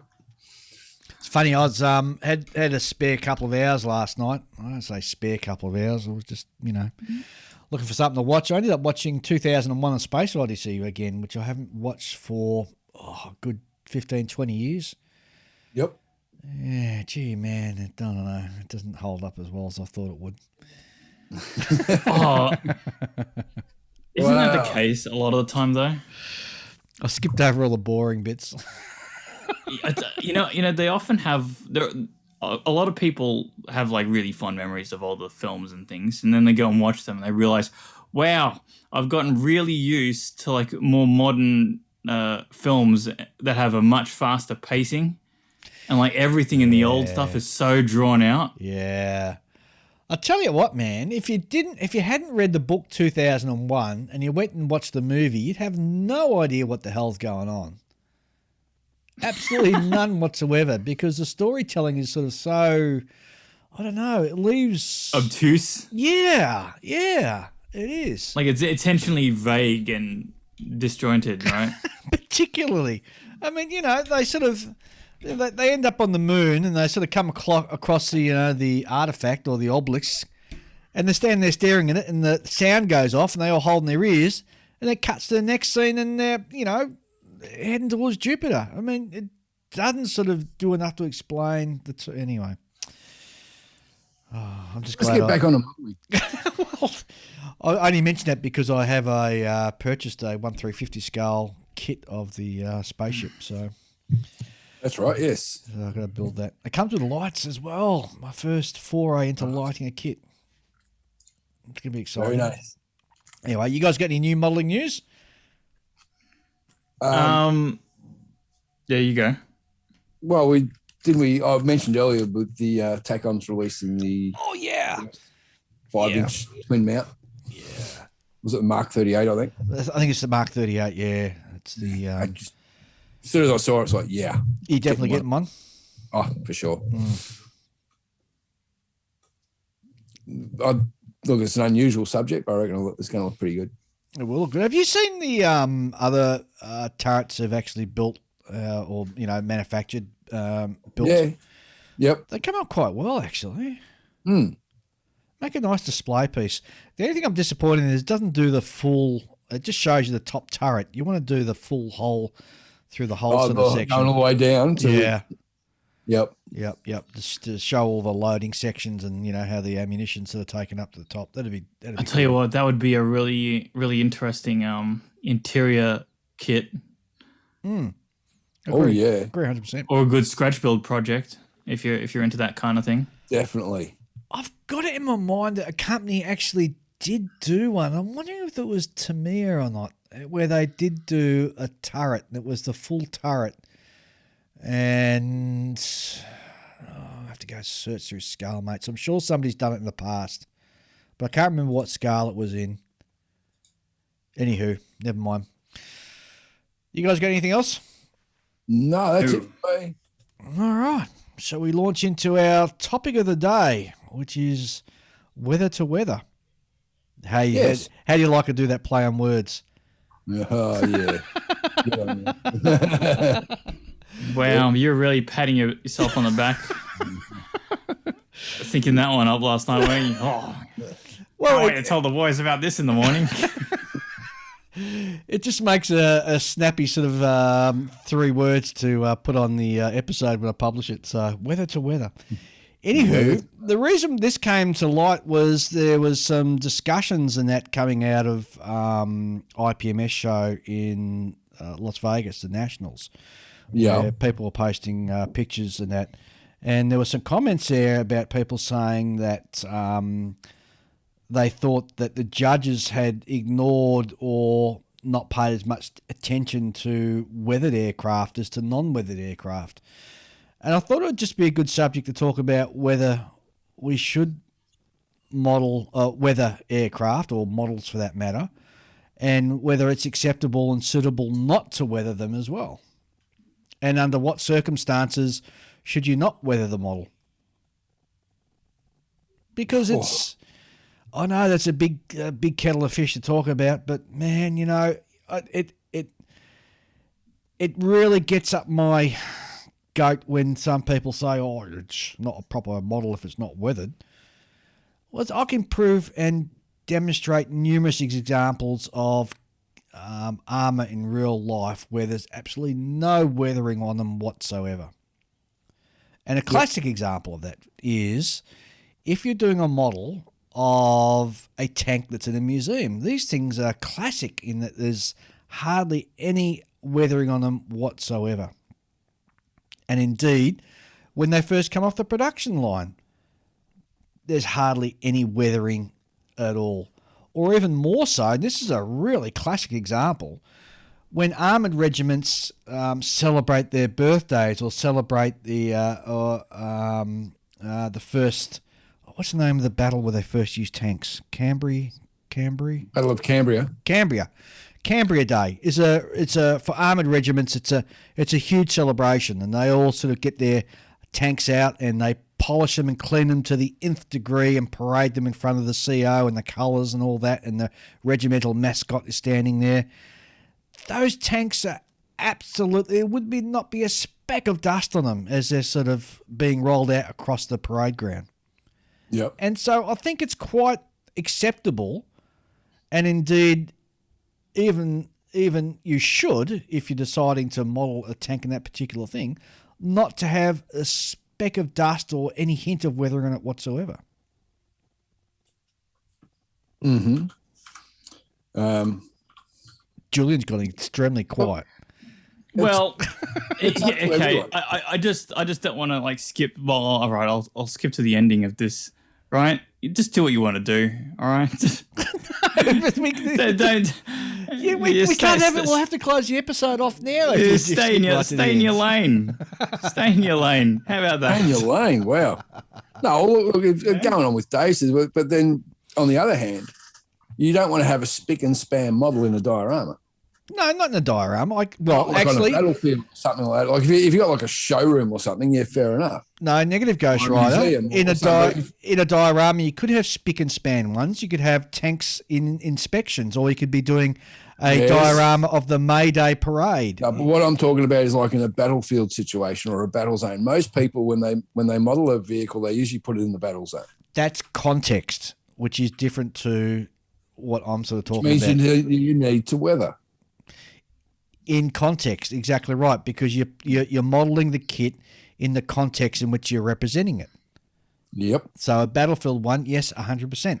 It's funny. I was had a spare couple of hours last night. I don't say spare couple of hours. I was just looking for something to watch. I ended up watching 2001: A Space Odyssey again, which I haven't watched for a good 15, 20 years. Yep. Yeah, gee, man, I don't know. It doesn't hold up as well as I thought it would. Oh, isn't that the case a lot of the time though? I skipped over all the boring bits. You know, they often have a lot of people have like really fond memories of all the films and things, and then they go and watch them and they realize, wow, I've gotten really used to like more modern films that have a much faster pacing, and like everything in the old stuff is so drawn out. Yeah. I'll tell you what, man, if you hadn't read the book 2001 and you went and watched the movie, you'd have no idea what the hell's going on. Absolutely none whatsoever, because the storytelling is sort of so, I don't know, it leaves... Obtuse? Yeah, it is. Like it's intentionally vague and disjointed, right? Particularly. I mean, they sort of... They end up on the moon and they sort of come across the artifact or the obelisk, and they're standing there staring at it, and the sound goes off and they all holding their ears, and it cuts to the next scene and they're, heading towards Jupiter. I mean, it doesn't sort of do enough to explain anyway. Oh, I'm just glad. Let's get back on a movie. Well, I only mentioned that because I have purchased a 1/350 scale kit of the spaceship, so... That's right, yes. So I've got to build that. It comes with lights as well. My first foray into lighting a kit. It's going to be exciting. Very nice. Anyway, you guys got any new modelling news? There you go. Well, I mentioned earlier with the Tacon's releasing the 5-inch twin mount. Yeah. Was it Mark 38, I think? I think it's the Mark 38, yeah. It's the... as soon as I saw it, it's like, yeah. You definitely getting one? Oh, for sure. Look, it's an unusual subject, but I reckon it's going to look pretty good. It will look good. Have you seen the other turrets have actually built or manufactured built? Yeah. Yep. They come out quite well, actually. Make a nice display piece. The only thing I'm disappointed in is it doesn't do the full... It just shows you the top turret. You want to do the full hole through the whole sort of section. Going all the way down to Yep. Just to show all the loading sections and how the ammunition's sort of taken up to the top. That'd be I'll tell you what, that would be a really, really interesting interior kit. Agree, yeah. agree 100%. Or a good scratch build project if you're into that kind of thing. Definitely. I've got it in my mind that a company actually did do one. I'm wondering if it was Tamiya or not, where they did do a turret. It was the full turret. And I have to go search through scale, mate. So I'm sure somebody's done it in the past, but I can't remember what scale it was in. Anywho, never mind. You guys got anything else? No, that's it for me. All right. Shall we launch into our topic of the day, which is weather to weather? How do you like to do that play on words? Oh, yeah. Wow, you're really patting yourself on the back. Thinking that one up last night, weren't you? Oh, well, wait to tell the boys about this in the morning. It just makes a snappy sort of 3 words to put on the episode when I publish it. So, weather to weather. Anywho, the reason this came to light was there was some discussions and that coming out of IPMS show in Las Vegas, the Nationals. Yeah. Where people were posting pictures and that. And there were some comments there about people saying that they thought that the judges had ignored or not paid as much attention to weathered aircraft as to non-weathered aircraft. And I thought it would just be a good subject to talk about whether we should model weather aircraft, or models for that matter, and whether it's acceptable and suitable not to weather them as well. And under what circumstances should you not weather the model? Because I know that's a big kettle of fish to talk about, but man, you know, it really gets up my goat when some people say, "Oh, it's not a proper model if it's not weathered." Well, I can prove and demonstrate numerous examples of armour in real life where there's absolutely no weathering on them whatsoever. And a classic example of that is if you're doing a model of a tank that's in a museum. These things are classic in that there's hardly any weathering on them whatsoever. And indeed, when they first come off the production line, there's hardly any weathering at all. Or even more so, and this is a really classic example, when armoured regiments celebrate their birthdays or celebrate the first, what's the name of the battle where they first used tanks? Cambrai? Battle of Cambria. Cambria Day is for armoured regiments. It's a huge celebration, and they all sort of get their tanks out and they polish them and clean them to the nth degree and parade them in front of the CO and the colours and all that, and the regimental mascot is standing there. Those tanks are absolutely, it would not be a speck of dust on them as they're sort of being rolled out across the parade ground. Yep. And so I think it's quite acceptable, and indeed even you should, if you're deciding to model a tank in that particular thing, not to have a speck of dust or any hint of weathering on it whatsoever. Mm-hmm. Julian's got extremely quiet. Well, okay. I just don't want to like skip. Well, all right. I'll skip to the ending of this. Right, you just do what you want to do. All right. we can't have it. We'll have to close the episode off now. Stay in your lane. Stay in your lane. How about that? Stay in your lane. Wow. No, look, it's going on with days, but then on the other hand, you don't want to have a spick and span model in a diorama. No, not in a diorama. Actually, on a battlefield, something like that. Like if you got like a showroom or something, yeah, fair enough. No, negative, Ghost Rider. In a diorama, you could have spick and span ones. You could have tanks in inspections, or you could be doing a diorama of the May Day parade. But what I'm talking about is like in a battlefield situation or a battle zone. Most people, when they model a vehicle, they usually put it in the battle zone. That's context, which is different to what I'm sort of talking which means about. You need to weather. In context, exactly right, because you're modelling the kit in the context in which you're representing it. Yep. So a battlefield one, yes, 100%.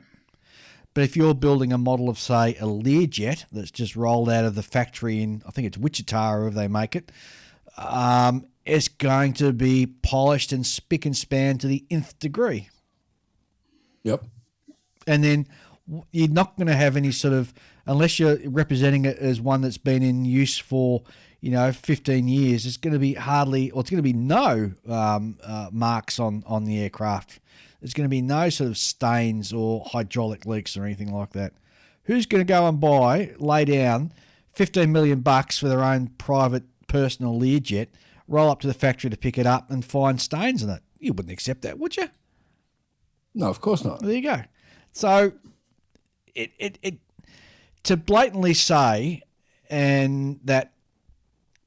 But if you're building a model of, say, a Learjet that's just rolled out of the factory in, I think it's Wichita, or if they make it, it's going to be polished and spick and span to the nth degree. Yep. And then you're not going to have any sort of, unless you're representing it as one that's been in use for, 15 years, it's going to be it's going to be no marks on the aircraft. There's going to be no sort of stains or hydraulic leaks or anything like that. Who's going to go and lay down $15 million for their own private personal Learjet, roll up to the factory to pick it up and find stains in it? You wouldn't accept that, would you? No, of course not. There you go. So it to blatantly say and that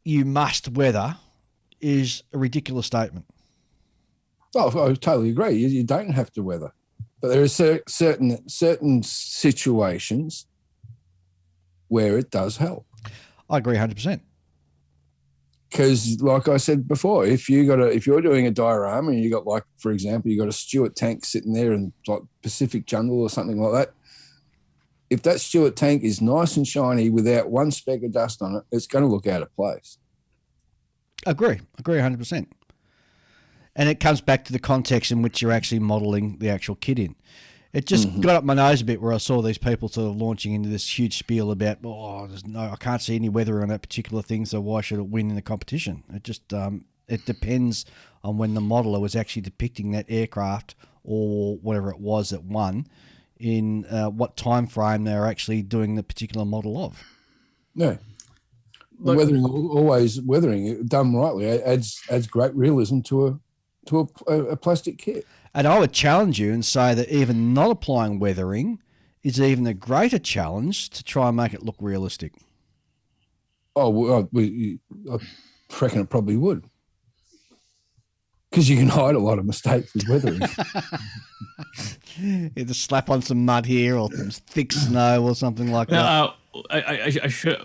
you must weather is a ridiculous statement. Oh, I totally agree. You don't have to weather, but there are certain situations where it does help. I agree 100%. Because, like I said before, if you're doing a diorama and you got, like, for example, you got a Stuart tank sitting there in like Pacific jungle or something like that. If that Stuart tank is nice and shiny without one speck of dust on it, it's going to look out of place. Agree 100%. And it comes back to the context in which you're actually modelling the actual kit in. It just got up my nose a bit where I saw these people sort of launching into this huge spiel about, I can't see any weather on that particular thing, so why should it win in the competition? It just it depends on when the modeler was actually depicting that aircraft or whatever it was that won in what time frame they're actually doing the particular model of. No. Look, weathering done rightly adds great realism to a plastic kit. And I would challenge you and say that even not applying weathering is even a greater challenge to try and make it look realistic. Oh, well, I reckon it probably would. Because you can hide a lot of mistakes with weathering. You just slap on some mud here or some thick snow or something like that.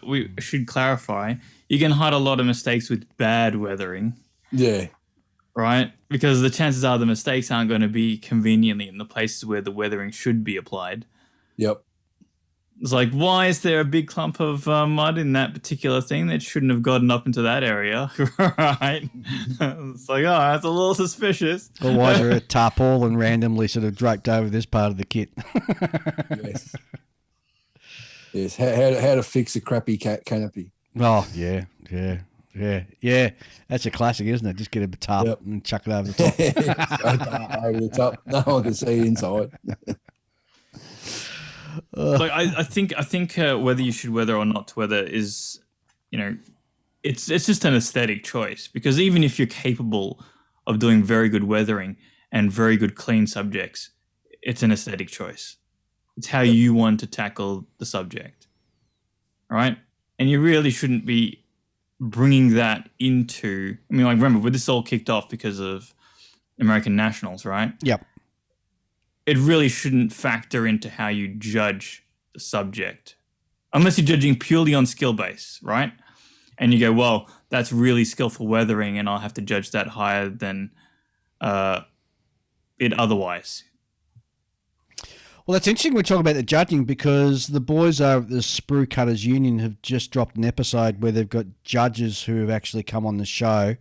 We should clarify. You can hide a lot of mistakes with bad weathering. Yeah. Right? Because the chances are the mistakes aren't going to be conveniently in the places where the weathering should be applied. Yep. It's like, why is there a big clump of mud in that particular thing that shouldn't have gotten up into that area? Right? It's like, oh, that's a little suspicious. Or why is there a tarpaulin randomly sort of draped over this part of the kit? Yes. Yes. How to fix a crappy canopy. Oh, yeah. That's a classic, isn't it? Just get a tarp and chuck it over the top. Over the top. No one can see inside. Like I think whether you should weather or not to weather is, it's just an aesthetic choice, because even if you're capable of doing very good weathering and very good clean subjects, it's an aesthetic choice. It's how you want to tackle the subject, right? And you really shouldn't be bringing that into. I mean, like, remember, this all kicked off because of American nationals, right? Yep. It really shouldn't factor into how you judge the subject, unless you're judging purely on skill base, right? And you go, well, that's really skillful weathering, and I'll have to judge that higher than it otherwise. Well, that's interesting we talk about the judging, because the boys over at the Sprue Cutters Union have just dropped an episode where they've got judges who have actually come on the show,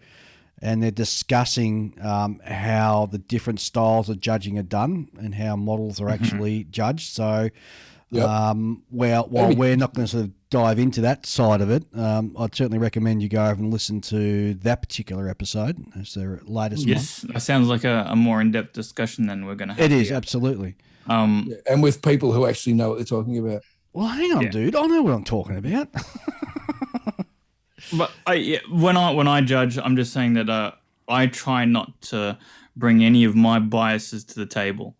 and they're discussing how the different styles of judging are done and how models are actually judged. So while we're not going to sort of dive into that side of it, I'd certainly recommend you go over and listen to that particular episode. It's their latest one. Yes, that sounds like a more in-depth discussion than we're going to have. It is, absolutely. And with people who actually know what they're talking about. Well, hang on, dude. I know what I'm talking about. But when I judge, I'm just saying that I try not to bring any of my biases to the table.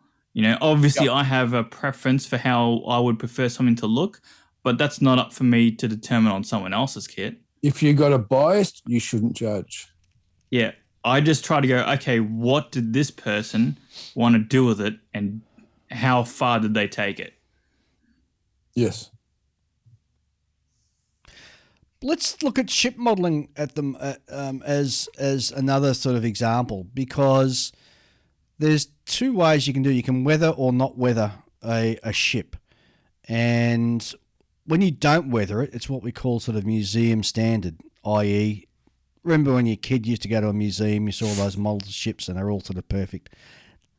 Obviously I have a preference for how I would prefer something to look, but that's not up for me to determine on someone else's kit. If you got a bias, you shouldn't judge. Yeah, I just try to go, okay, what did this person want to do with it, and how far did they take it? Yes. Let's look at ship modelling at them as another sort of example, because there's two ways you can do. You can weather or not weather a ship, and when you don't weather it, it's what we call sort of museum standard, i.e., remember when your kid used to go to a museum, you saw those models of ships and they're all sort of perfect.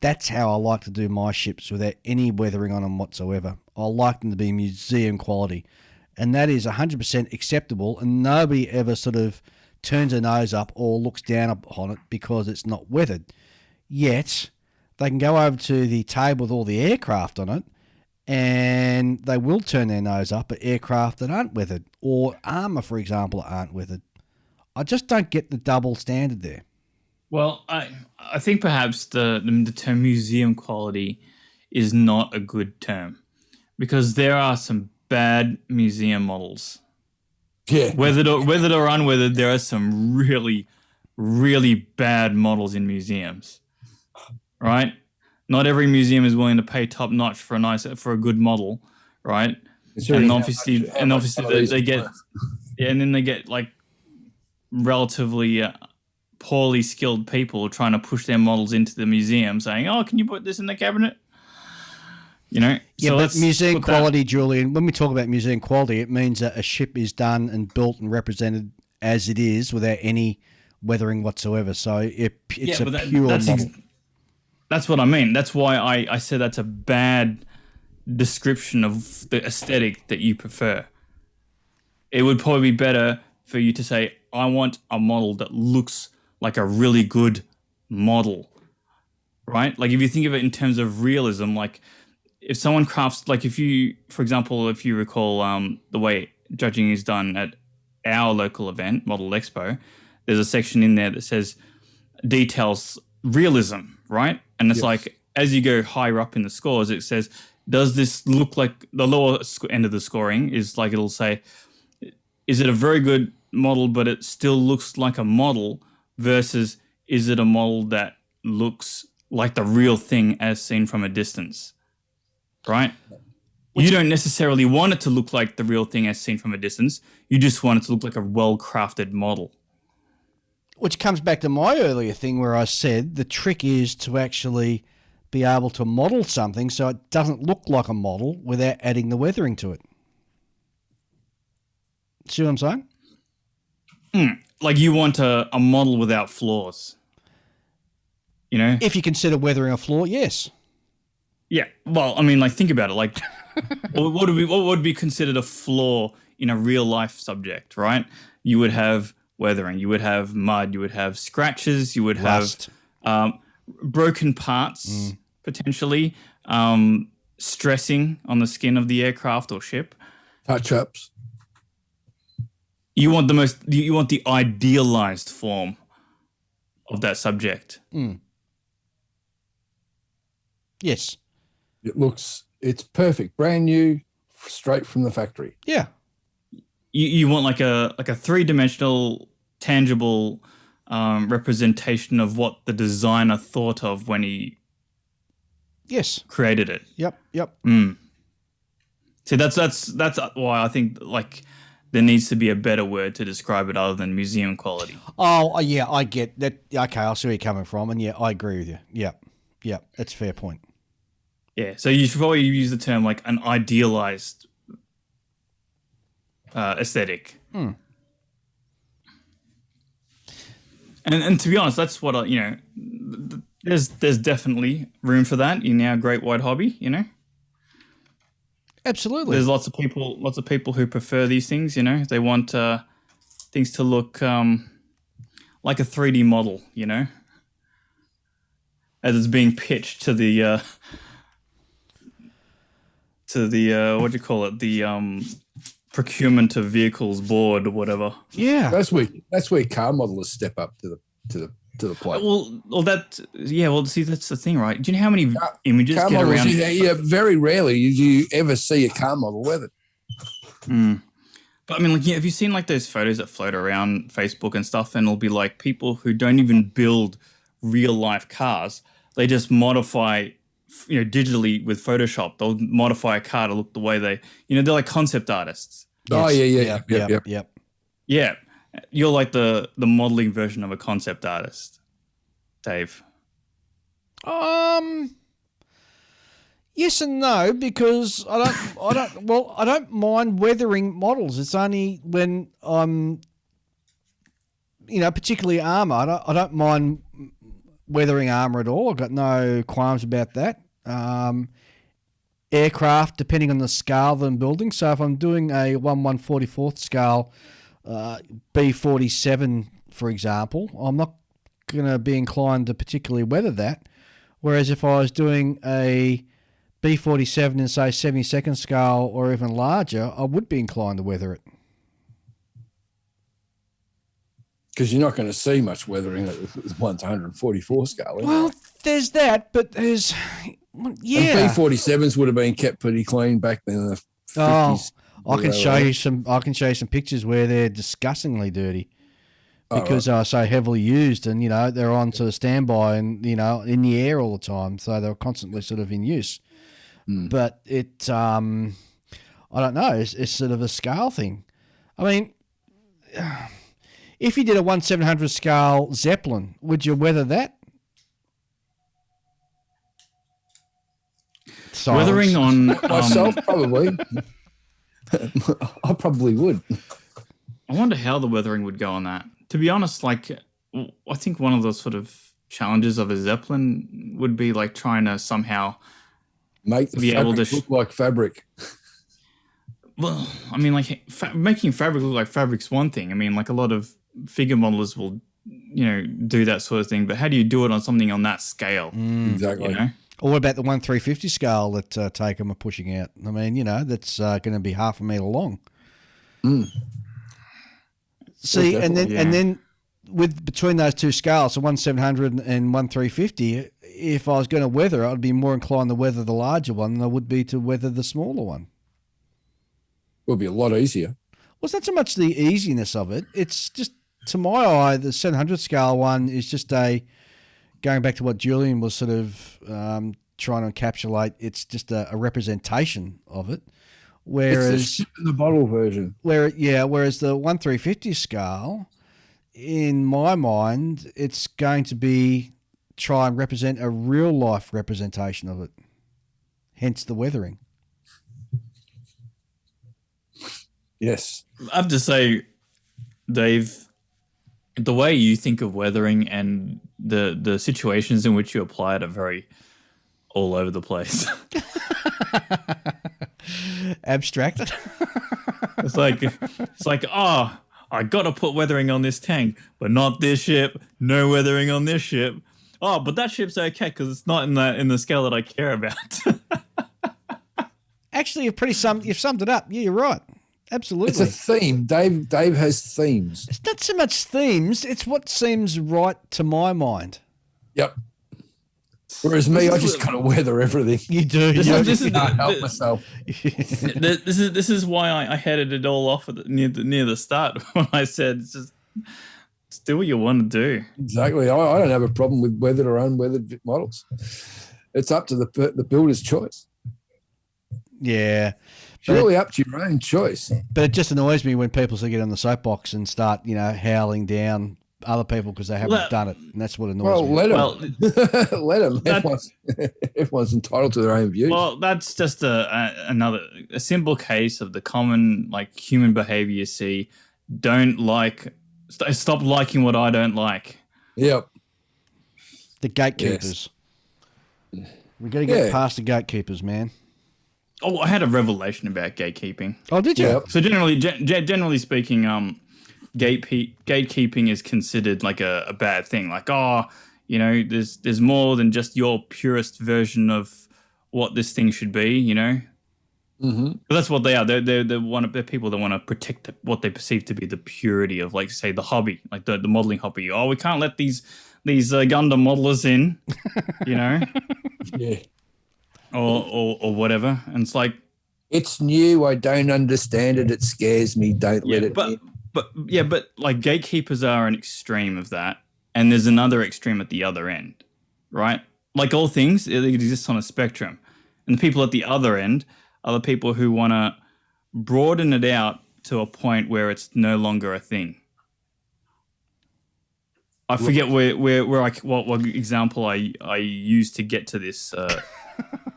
That's how I like to do my ships, without any weathering on them whatsoever. I like them to be museum quality. And that is 100% acceptable, and nobody ever sort of turns their nose up or looks down upon it because it's not weathered. Yet, they can go over to the table with all the aircraft on it, and they will turn their nose up at aircraft that aren't weathered, or armour, for example, that aren't weathered. I just don't get the double standard there. Well, I think perhaps the term museum quality is not a good term, because there are some bad museum models. Yeah. Weathered or unweathered, there are some really, really bad models in museums. Right? Not every museum is willing to pay top notch for a good model, right? And obviously they get and then they get like relatively poorly skilled people trying to push their models into the museum, saying, "Oh, can you put this in the cabinet?" Yeah, so but museum quality, Julian, when we talk about museum quality, it means that a ship is done and built and represented as it is without any weathering whatsoever. So it's a pure model. That's what I mean. That's why I said that's a bad description of the aesthetic that you prefer. It would probably be better for you to say, I want a model that looks like a really good model, right? Like if you think of it in terms of realism, like if someone crafts, like if you, for example, if you recall the way judging is done at our local event, Model Expo, there's a section in there that says details realism, right? And it's like, as you go higher up in the scores, it says, does this look like the lower end of the scoring is like, it'll say, is it a very good model, but it still looks like a model versus is it a model that looks like the real thing as seen from a distance, right? You don't necessarily want it to look like the real thing as seen from a distance. You just want it to look like a well-crafted model. Which comes back to my earlier thing where I said the trick is to actually be able to model something so it doesn't look like a model without adding the weathering to it. See what I'm saying? Like you want a model without flaws, you know? If you consider weathering a flaw, yes. Yeah. Well, I mean, like think about it. Like what would be considered a flaw in a real life subject, right? You would have weathering, you would have mud, you would have scratches, you would Rust. have broken parts, potentially, stressing on the skin of the aircraft or ship. Touch-ups. You want the idealized form of that subject. Yes. It's perfect, brand new, straight from the factory. Yeah. You want like a 3-dimensional, tangible representation of what the designer thought of when he created it. Yep. See, that's why I think like there needs to be a better word to describe it other than museum quality. Oh, yeah, I get that. Okay, I see where you're coming from, and yeah, I agree with you. Yeah, that's a fair point. Yeah, so you should probably use the term like an idealized aesthetic. And to be honest, that's what there's definitely room for that in our great wide hobby. You know, absolutely. There's lots of people who prefer these things. You know, they want things to look like a 3D model. You know, as it's being pitched to the what do you call it? The procurement of vehicles board or whatever. Yeah, that's where car modelers step up to the plate. Well, see, that's the thing, right? Do you know how many images car get models, around? Yeah, very rarely do you ever see a car model weathered. But I mean, like, have you seen like those photos that float around Facebook and stuff? And it'll be like people who don't even build real life cars; they just modify, digitally with Photoshop. They'll modify a car to look the way they, they're like concept artists. Yes. Oh Yep. Yeah, you're like the modeling version of a concept artist, Dave. Yes and no, because I don't mind weathering models. It's only when I'm, particularly armor. I don't mind weathering armor at all. I've got no qualms about that. Aircraft, depending on the scale that I'm building. So if I'm doing a 1/144th scale B-47, for example, I'm not going to be inclined to particularly weather that. Whereas if I was doing a B-47 in, say, 72nd scale or even larger, I would be inclined to weather it. Because you're not going to see much weathering at 1/144 scale. Well, there's that, but there's... Yeah, and B-47s would have been kept pretty clean back then in the 50s. I can show you some pictures where they're disgustingly dirty because they're so heavily used, and they're on sort of standby and in the air all the time, so they're constantly sort of in use. But it, I don't know, it's sort of a scale thing. I mean, if you did a 1/700 scale Zeppelin, would you weather that? Silence. Weathering on myself, probably. I probably would. I wonder how the weathering would go on that. To be honest, like, I think one of the sort of challenges of a Zeppelin would be like trying to somehow make the fabric look like fabric. Well, I mean, like making fabric look like fabric's one thing. I mean, like a lot of figure modelers will, do that sort of thing. But how do you do it on something on that scale? Exactly. Or what about the 1/350 scale that Takem are pushing out? I mean, that's going to be half a metre long. Mm. See, Yeah, and definitely. then with between those two scales, so 1/700 and 1/350, if I was going to weather it, I'd be more inclined to weather the larger one than I would be to weather the smaller one. Will be a lot easier. Well, it's not so much the easiness of it. It's just, to my eye, the 700 scale one is just going back to what Julian was sort of trying to encapsulate, it's just a representation of it. Whereas it's the bottle version. Whereas the 1/350 scale, in my mind, it's going to be try and represent a real life representation of it. Hence the weathering. Yes. I have to say, Dave, the way you think of weathering and the situations in which you apply it are very all over the place. Abstract. It's like, oh, I got to put weathering on this tank, but not this ship. No weathering on this ship. Oh, but that ship's okay because it's not in the scale that I care about. Actually, you've summed it up. Yeah, you're right. Absolutely. It's a theme. Dave has themes. It's not so much themes, it's what seems right to my mind. Yep. Whereas me, I just kind of weather everything. You do. This is Can't help myself. This is why I headed it all off near the start when I said just do what you want to do. Exactly. I don't have a problem with weathered or unweathered models. It's up to the builder's choice. Yeah. Surely up to your own choice. But it just annoys me when people get on the soapbox and start, howling down other people because they haven't done it, and that's what annoys me. Let them. Let them. Everyone's entitled to their own views. Well, that's just a simple case of the common human behavior you see. Stop liking what I don't like. Yep. The gatekeepers. Yes. We got to get past the gatekeepers, man. Oh, I had a revelation about gatekeeping. Oh, did you? Yep. So generally speaking, gatekeeping is considered like a bad thing. Like, there's more than just your purest version of what this thing should be. Mm-hmm. But that's what they are. They're people that want to protect what they perceive to be the purity of, say, the hobby, like the modeling hobby. Oh, we can't let these Gundam modelers in, Yeah. or whatever. And it's like, it's new. I don't understand it. It scares me. Don't let it in. But gatekeepers are an extreme of that, and there's another extreme at the other end, right? Like all things, it exists on a spectrum, and the people at the other end are the people who want to broaden it out to a point where it's no longer a thing. I forget what example I used to get to this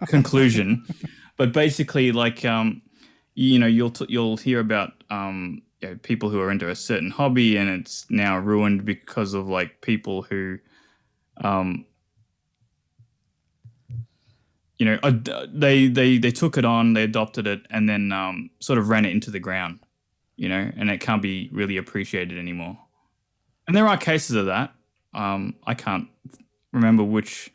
conclusion, but basically, you'll hear about people who are into a certain hobby, and it's now ruined because of people who, they took it on, they adopted it, and then sort of ran it into the ground, and it can't be really appreciated anymore. And there are cases of that. I can't remember which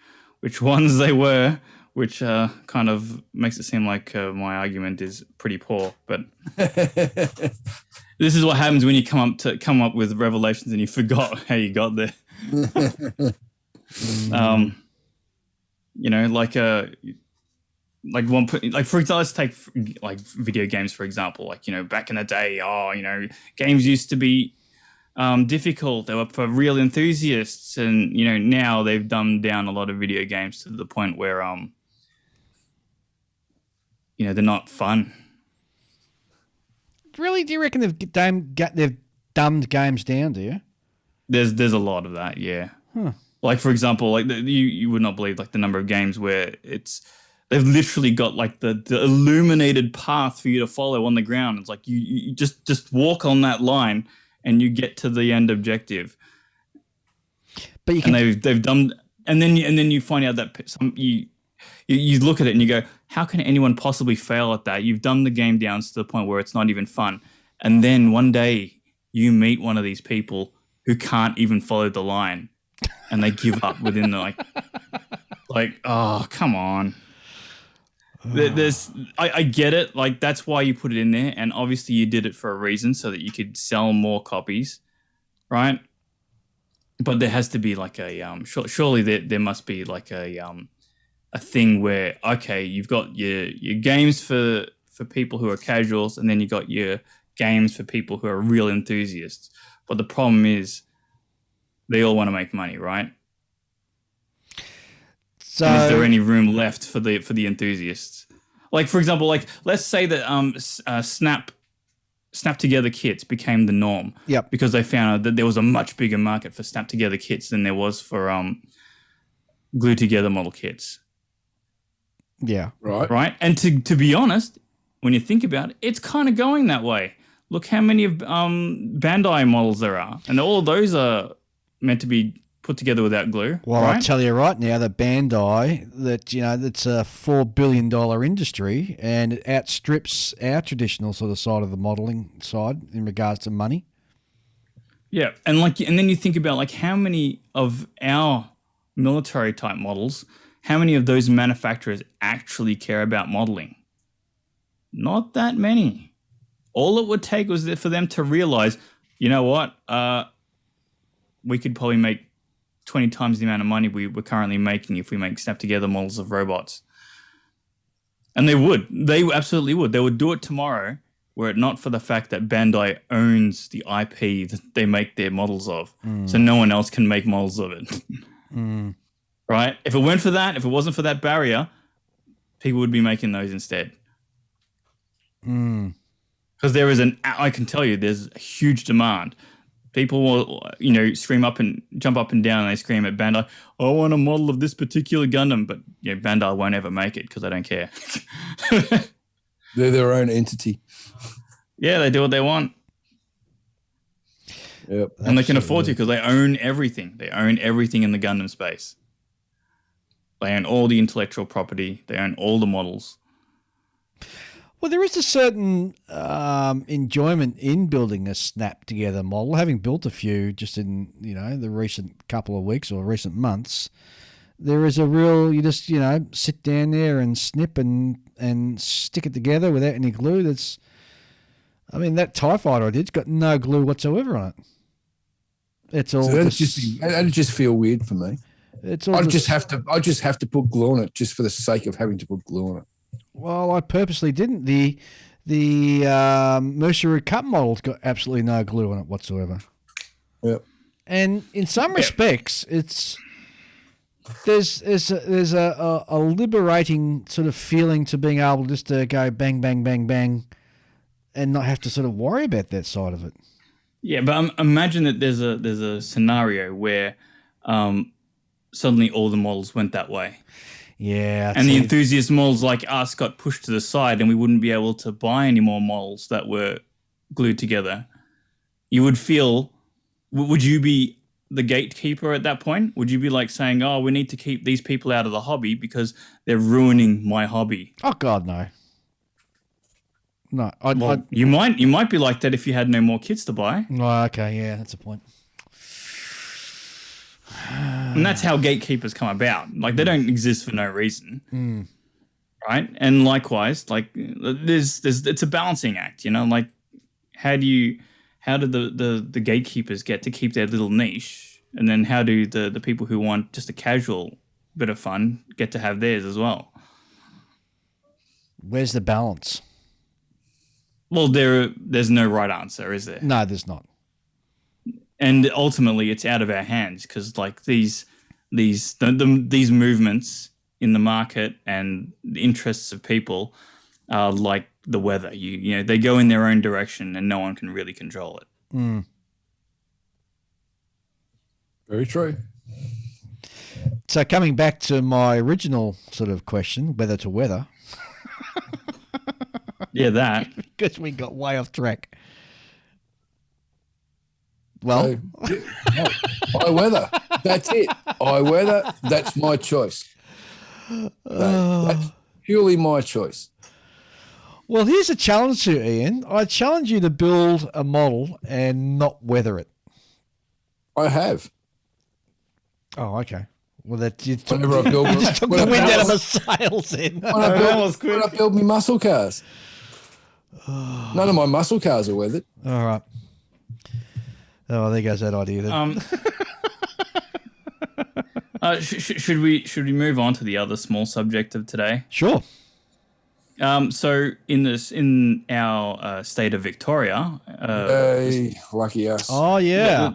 ones they were, which kind of makes it seem like my argument is pretty poor. But this is what happens when you come up with revelations and you forgot how you got there. For example, let's take video games for example. Back in the day, games used to be difficult. They were for real enthusiasts, and now they've dumbed down a lot of video games to the point where they're not fun. Really? Do you reckon they've dumbed games down? Do you? There's a lot of that, yeah. Huh. For example, you would not believe the number of games where they've literally got the illuminated path for you to follow on the ground. It's like you just walk on that line and you get to the end objective. But they've done, and then you find out that you look at it and you go, how can anyone possibly fail at that? You've dumbed the game down to the point where it's not even fun. And then one day you meet one of these people who can't even follow the line, and they give up within Like, oh, come on. I get it. Like, that's why you put it in there. And obviously you did it for a reason so that you could sell more copies, right? But there has to be like surely there must be like a thing where, okay, you've got your games for people who are casuals, and then you got your games for people who are real enthusiasts. But the problem is they all want to make money, right? So, and is there any room left for the enthusiasts? Like, for example, like let's say that Snap Together kits became the norm. Yep. Because they found out that there was a much bigger market for Snap Together kits than there was for glue together model kits. Yeah. Right. And to be honest, when you think about it, it's kind of going that way. Look how many of Bandai models there are, and all of those are meant to be put together without glue. Well, right? I'll tell you right now, the Bandai, that's a $4 billion industry, and it outstrips our traditional sort of side of the modelling side in regards to money. Yeah, and then you think about like how many of our military type models, how many of those manufacturers actually care about modeling? Not that many. All it would take was for them to realize, you know what, we could probably make 20 times the amount of money we're currently making if we make Snap Together models of robots. And they would. They absolutely would. They would do it tomorrow, were it not for the fact that Bandai owns the IP that they make their models of. So no one else can make models of it. Right? If it weren't for that, if it wasn't for that barrier, people would be making those instead. Because there is I can tell you, there's a huge demand. People will, scream up and jump up and down, and they scream at Bandai, I want a model of this particular Gundam, but Bandai won't ever make it because they don't care. They're their own entity. Yeah, they do what they want. Yep. And they can afford to because they own everything. They own everything in the Gundam space. They own all the intellectual property. They own all the models. Well, there is a certain enjoyment in building a Snap Together model. Having built a few just in, the recent couple of weeks or recent months, there is a real, you just, sit down there and snip and stick it together without any glue. That TIE fighter I did's got no glue whatsoever on it. It's all. So that'd just feel weird for me. It's all. I just have to put glue on it just for the sake of having to put glue on it. Well, I purposely didn't. The Mercury Cup model's got absolutely no glue on it whatsoever. Yep. And in some respects, there's a liberating sort of feeling to being able just to go bang, bang, bang, bang, and not have to sort of worry about that side of it. Yeah, but imagine that there's a scenario where suddenly all the models went that way. Yeah. And the enthusiast models like us got pushed to the side, and we wouldn't be able to buy any more models that were glued together. You would feel, would you be the gatekeeper at that point? Would you be like saying, oh, we need to keep these people out of the hobby because they're ruining my hobby? Oh, God, no. No. You might be like that if you had no more kits to buy. Oh, okay, yeah, that's a point. And that's how gatekeepers come about. Like, they don't exist for no reason, right? And likewise, like, it's a balancing act, Like, how do the gatekeepers get to keep their little niche, and then how do the people who want just a casual bit of fun get to have theirs as well? Where's the balance? Well, there's no right answer, is there? No, there's not. And ultimately, it's out of our hands because, like, these movements in the market and the interests of people are like the weather. They go in their own direction, and no one can really control it. Very true. So coming back to my original sort of question, whether to weather. Yeah, that. Because we got way off track. Well, I weather. That's it. I weather. That's my choice. That's purely my choice. Well, here's a challenge to you, Ian. I challenge you to build a model and not weather it. I have. Oh, okay. Well, that you Whenever I build, you just took the wind out of my sails then. when I build me muscle cars. None of my muscle cars are weathered. All right. Oh, there goes that idea then. Should we move on to the other small subject of today? Sure. So in our state of Victoria, Hey, lucky us. Oh yeah.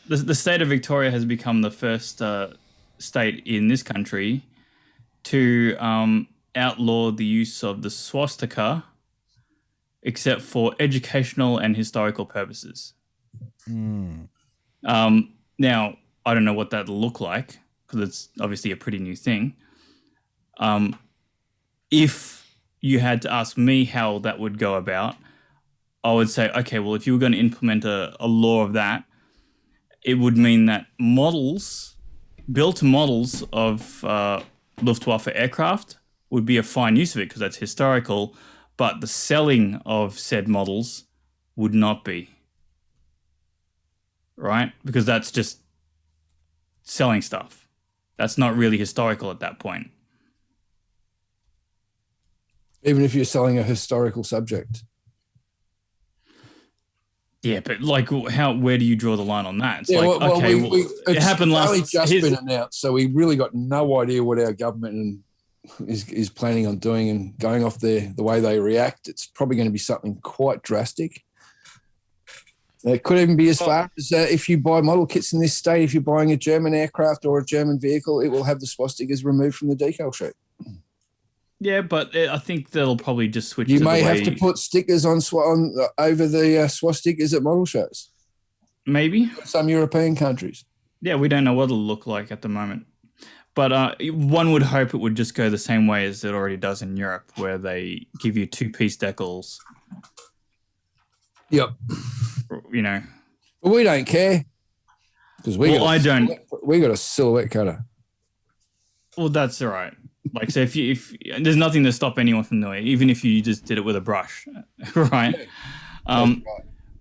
the state of Victoria has become the first state in this country to outlaw the use of the swastika, except for educational and historical purposes. Now, I don't know what that'll look like because it's obviously a pretty new thing. If you had to ask me how that would go about, I would say, okay, well, if you were going to implement a law of that, it would mean that built models of Luftwaffe aircraft would be a fine use of it because that's historical, but the selling of said models would not be. Right? Because that's just selling stuff. That's not really historical at that point. Even if you're selling a historical subject. Yeah, but like, where do you draw the line on that? It's It happened last. It's just been announced, so we really got no idea what our government is planning on doing, and going off the way they react, it's probably going to be something quite drastic. It could even be as far as if you buy model kits in this state, if you're buying a German aircraft or a German vehicle, it will have the swastikas removed from the decal sheet. Yeah, but I think they'll probably just switch. You may have to put stickers on over the swastikas at model shows. Maybe some European countries. Yeah, we don't know what it'll look like at the moment, but one would hope it would just go the same way as it already does in Europe, where they give you 2-piece decals. Yep. You know, but we don't care because we got a silhouette cutter. Well, that's all right. Like, so if there's nothing to stop anyone from doing it, even if you just did it with a brush, right? Right.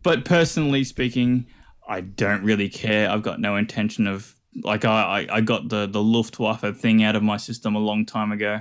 But personally speaking, I don't really care. I've got no intention of, like, I got the Luftwaffe thing out of my system a long time ago.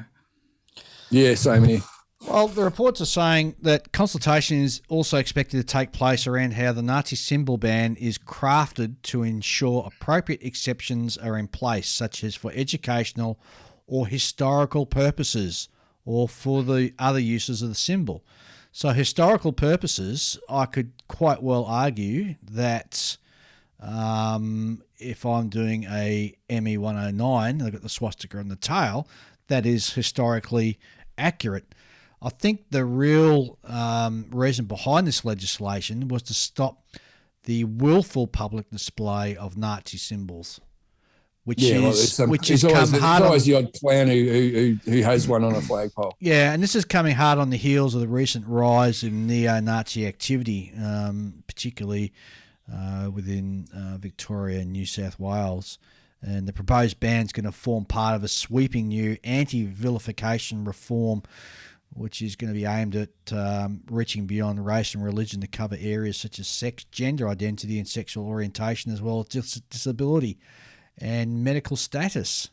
Yeah, same here. Well, the reports are saying that consultation is also expected to take place around how the Nazi symbol ban is crafted to ensure appropriate exceptions are in place, such as for educational or historical purposes, or for the other uses of the symbol. So historical purposes, I could quite well argue that if I'm doing a ME-109, I've got the swastika on the tail, that is historically accurate. I think the real reason behind this legislation was to stop the willful public display of Nazi symbols, which is always the odd clown who has one on a flagpole. Yeah, and this is coming hard on the heels of the recent rise in neo-Nazi activity, particularly within Victoria and New South Wales. And the proposed ban is going to form part of a sweeping new anti-vilification reform, which is going to be aimed at reaching beyond race and religion to cover areas such as sex, gender identity and sexual orientation, as well as disability and medical status.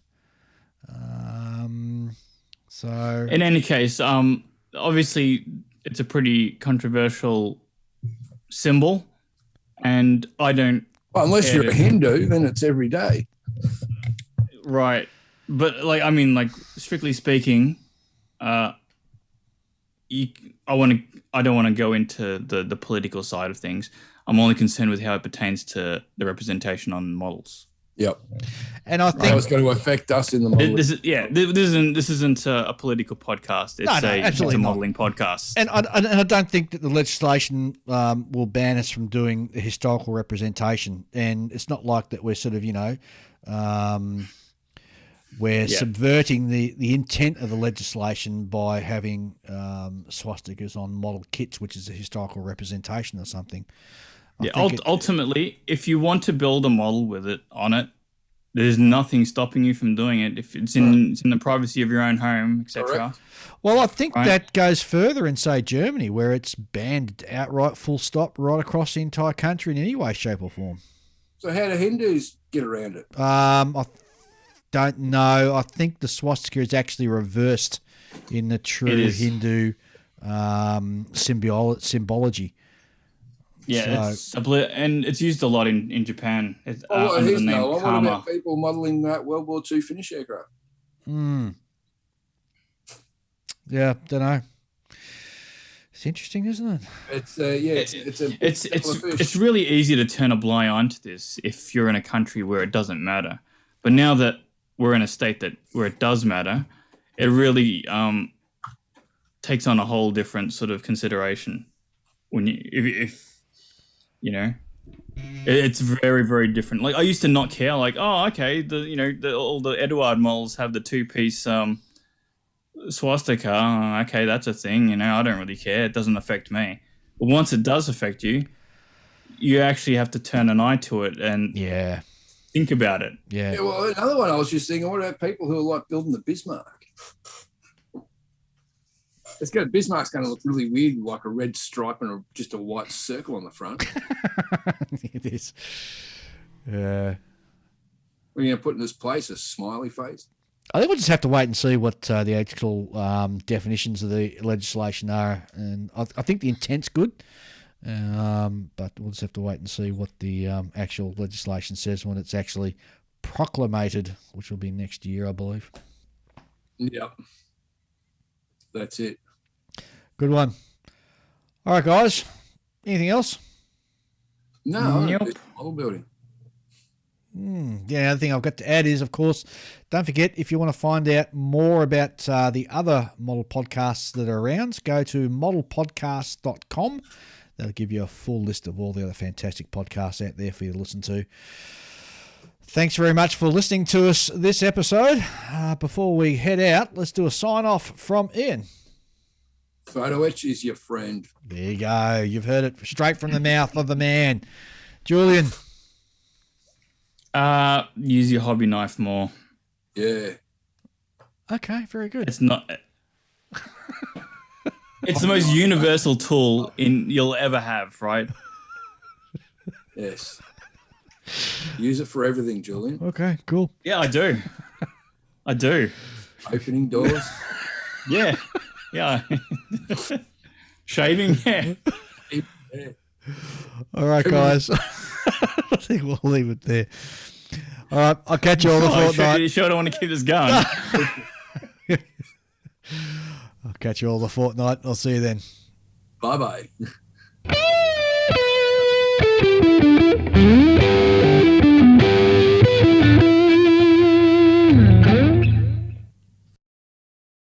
So, in any case, obviously it's a pretty controversial symbol, and I don't. Well, unless you're a Hindu, then it's every day. Right, but strictly speaking, I don't want to go into the political side of things. I'm only concerned with how it pertains to the representation on models. Yep. And I think how it's going to affect us in the model. This isn't a political podcast. It's a modeling podcast. And I don't think that the legislation will ban us from doing the historical representation. And it's not like that we're sort of, we're subverting the intent of the legislation by having swastikas on model kits, which is a historical representation or something. Ultimately, if you want to build a model with it on it, there's nothing stopping you from doing it if it's in the privacy of your own home, etc. Well, I think that goes further in, say, Germany, where it's banned outright, full stop, right across the entire country in any way, shape or form. So how do Hindus get around it? don't know. I think the swastika is actually reversed in the true Hindu symbology. Yeah, and it's used a lot in Japan. It's under the name What Karma. about people modelling World War II Finnish aircraft? Yeah, don't know. It's interesting, isn't it? It's really easy to turn a blind eye to this if you're in a country where it doesn't matter. But now that we're in a state where it does matter, it really takes on a whole different sort of consideration. When if you know, it's very, very different. Like I used to not care. Like, oh, okay, all the Eduard models have the 2-piece swastika. Okay, that's a thing. I don't really care. It doesn't affect me. But once it does affect you, you actually have to turn an eye to it and think about it. Yeah. Well, another one I was just thinking, what about people who are like building the Bismarck? Bismarck's going to look really weird, like a red stripe and just a white circle on the front. It is. Yeah. We're going to put in this place a smiley face. I think we'll just have to wait and see what the actual definitions of the legislation are. And I think the intent's good, but we'll just have to wait and see what the actual legislation says when it's actually proclamated, which will be next year, I believe. Yep. That's it. Good one. All right, guys. Anything else? No, nope. Model building. The other thing I've got to add is, of course, don't forget, if you want to find out more about the other model podcasts that are around, go to modelpodcast.com. That'll give you a full list of all the other fantastic podcasts out there for you to listen to. Thanks very much for listening to us this episode. Before we head out, let's do a sign-off from Ian. Photo etch is your friend. There you go. You've heard it straight from the mouth of the man. Julian. Use your hobby knife more. Yeah. Okay, very good. It's not... It's the most universal tool you'll ever have, right? Yes. Use it for everything, Julian. Okay, cool. Yeah, I do. I do. Opening doors. Yeah. Yeah. Shaving, yeah. All right, guys. I think we'll leave it there. All right, I'll catch you all the fortnight. You sure don't want to keep this going? I'll catch you all the fortnight. I'll see you then. Bye-bye.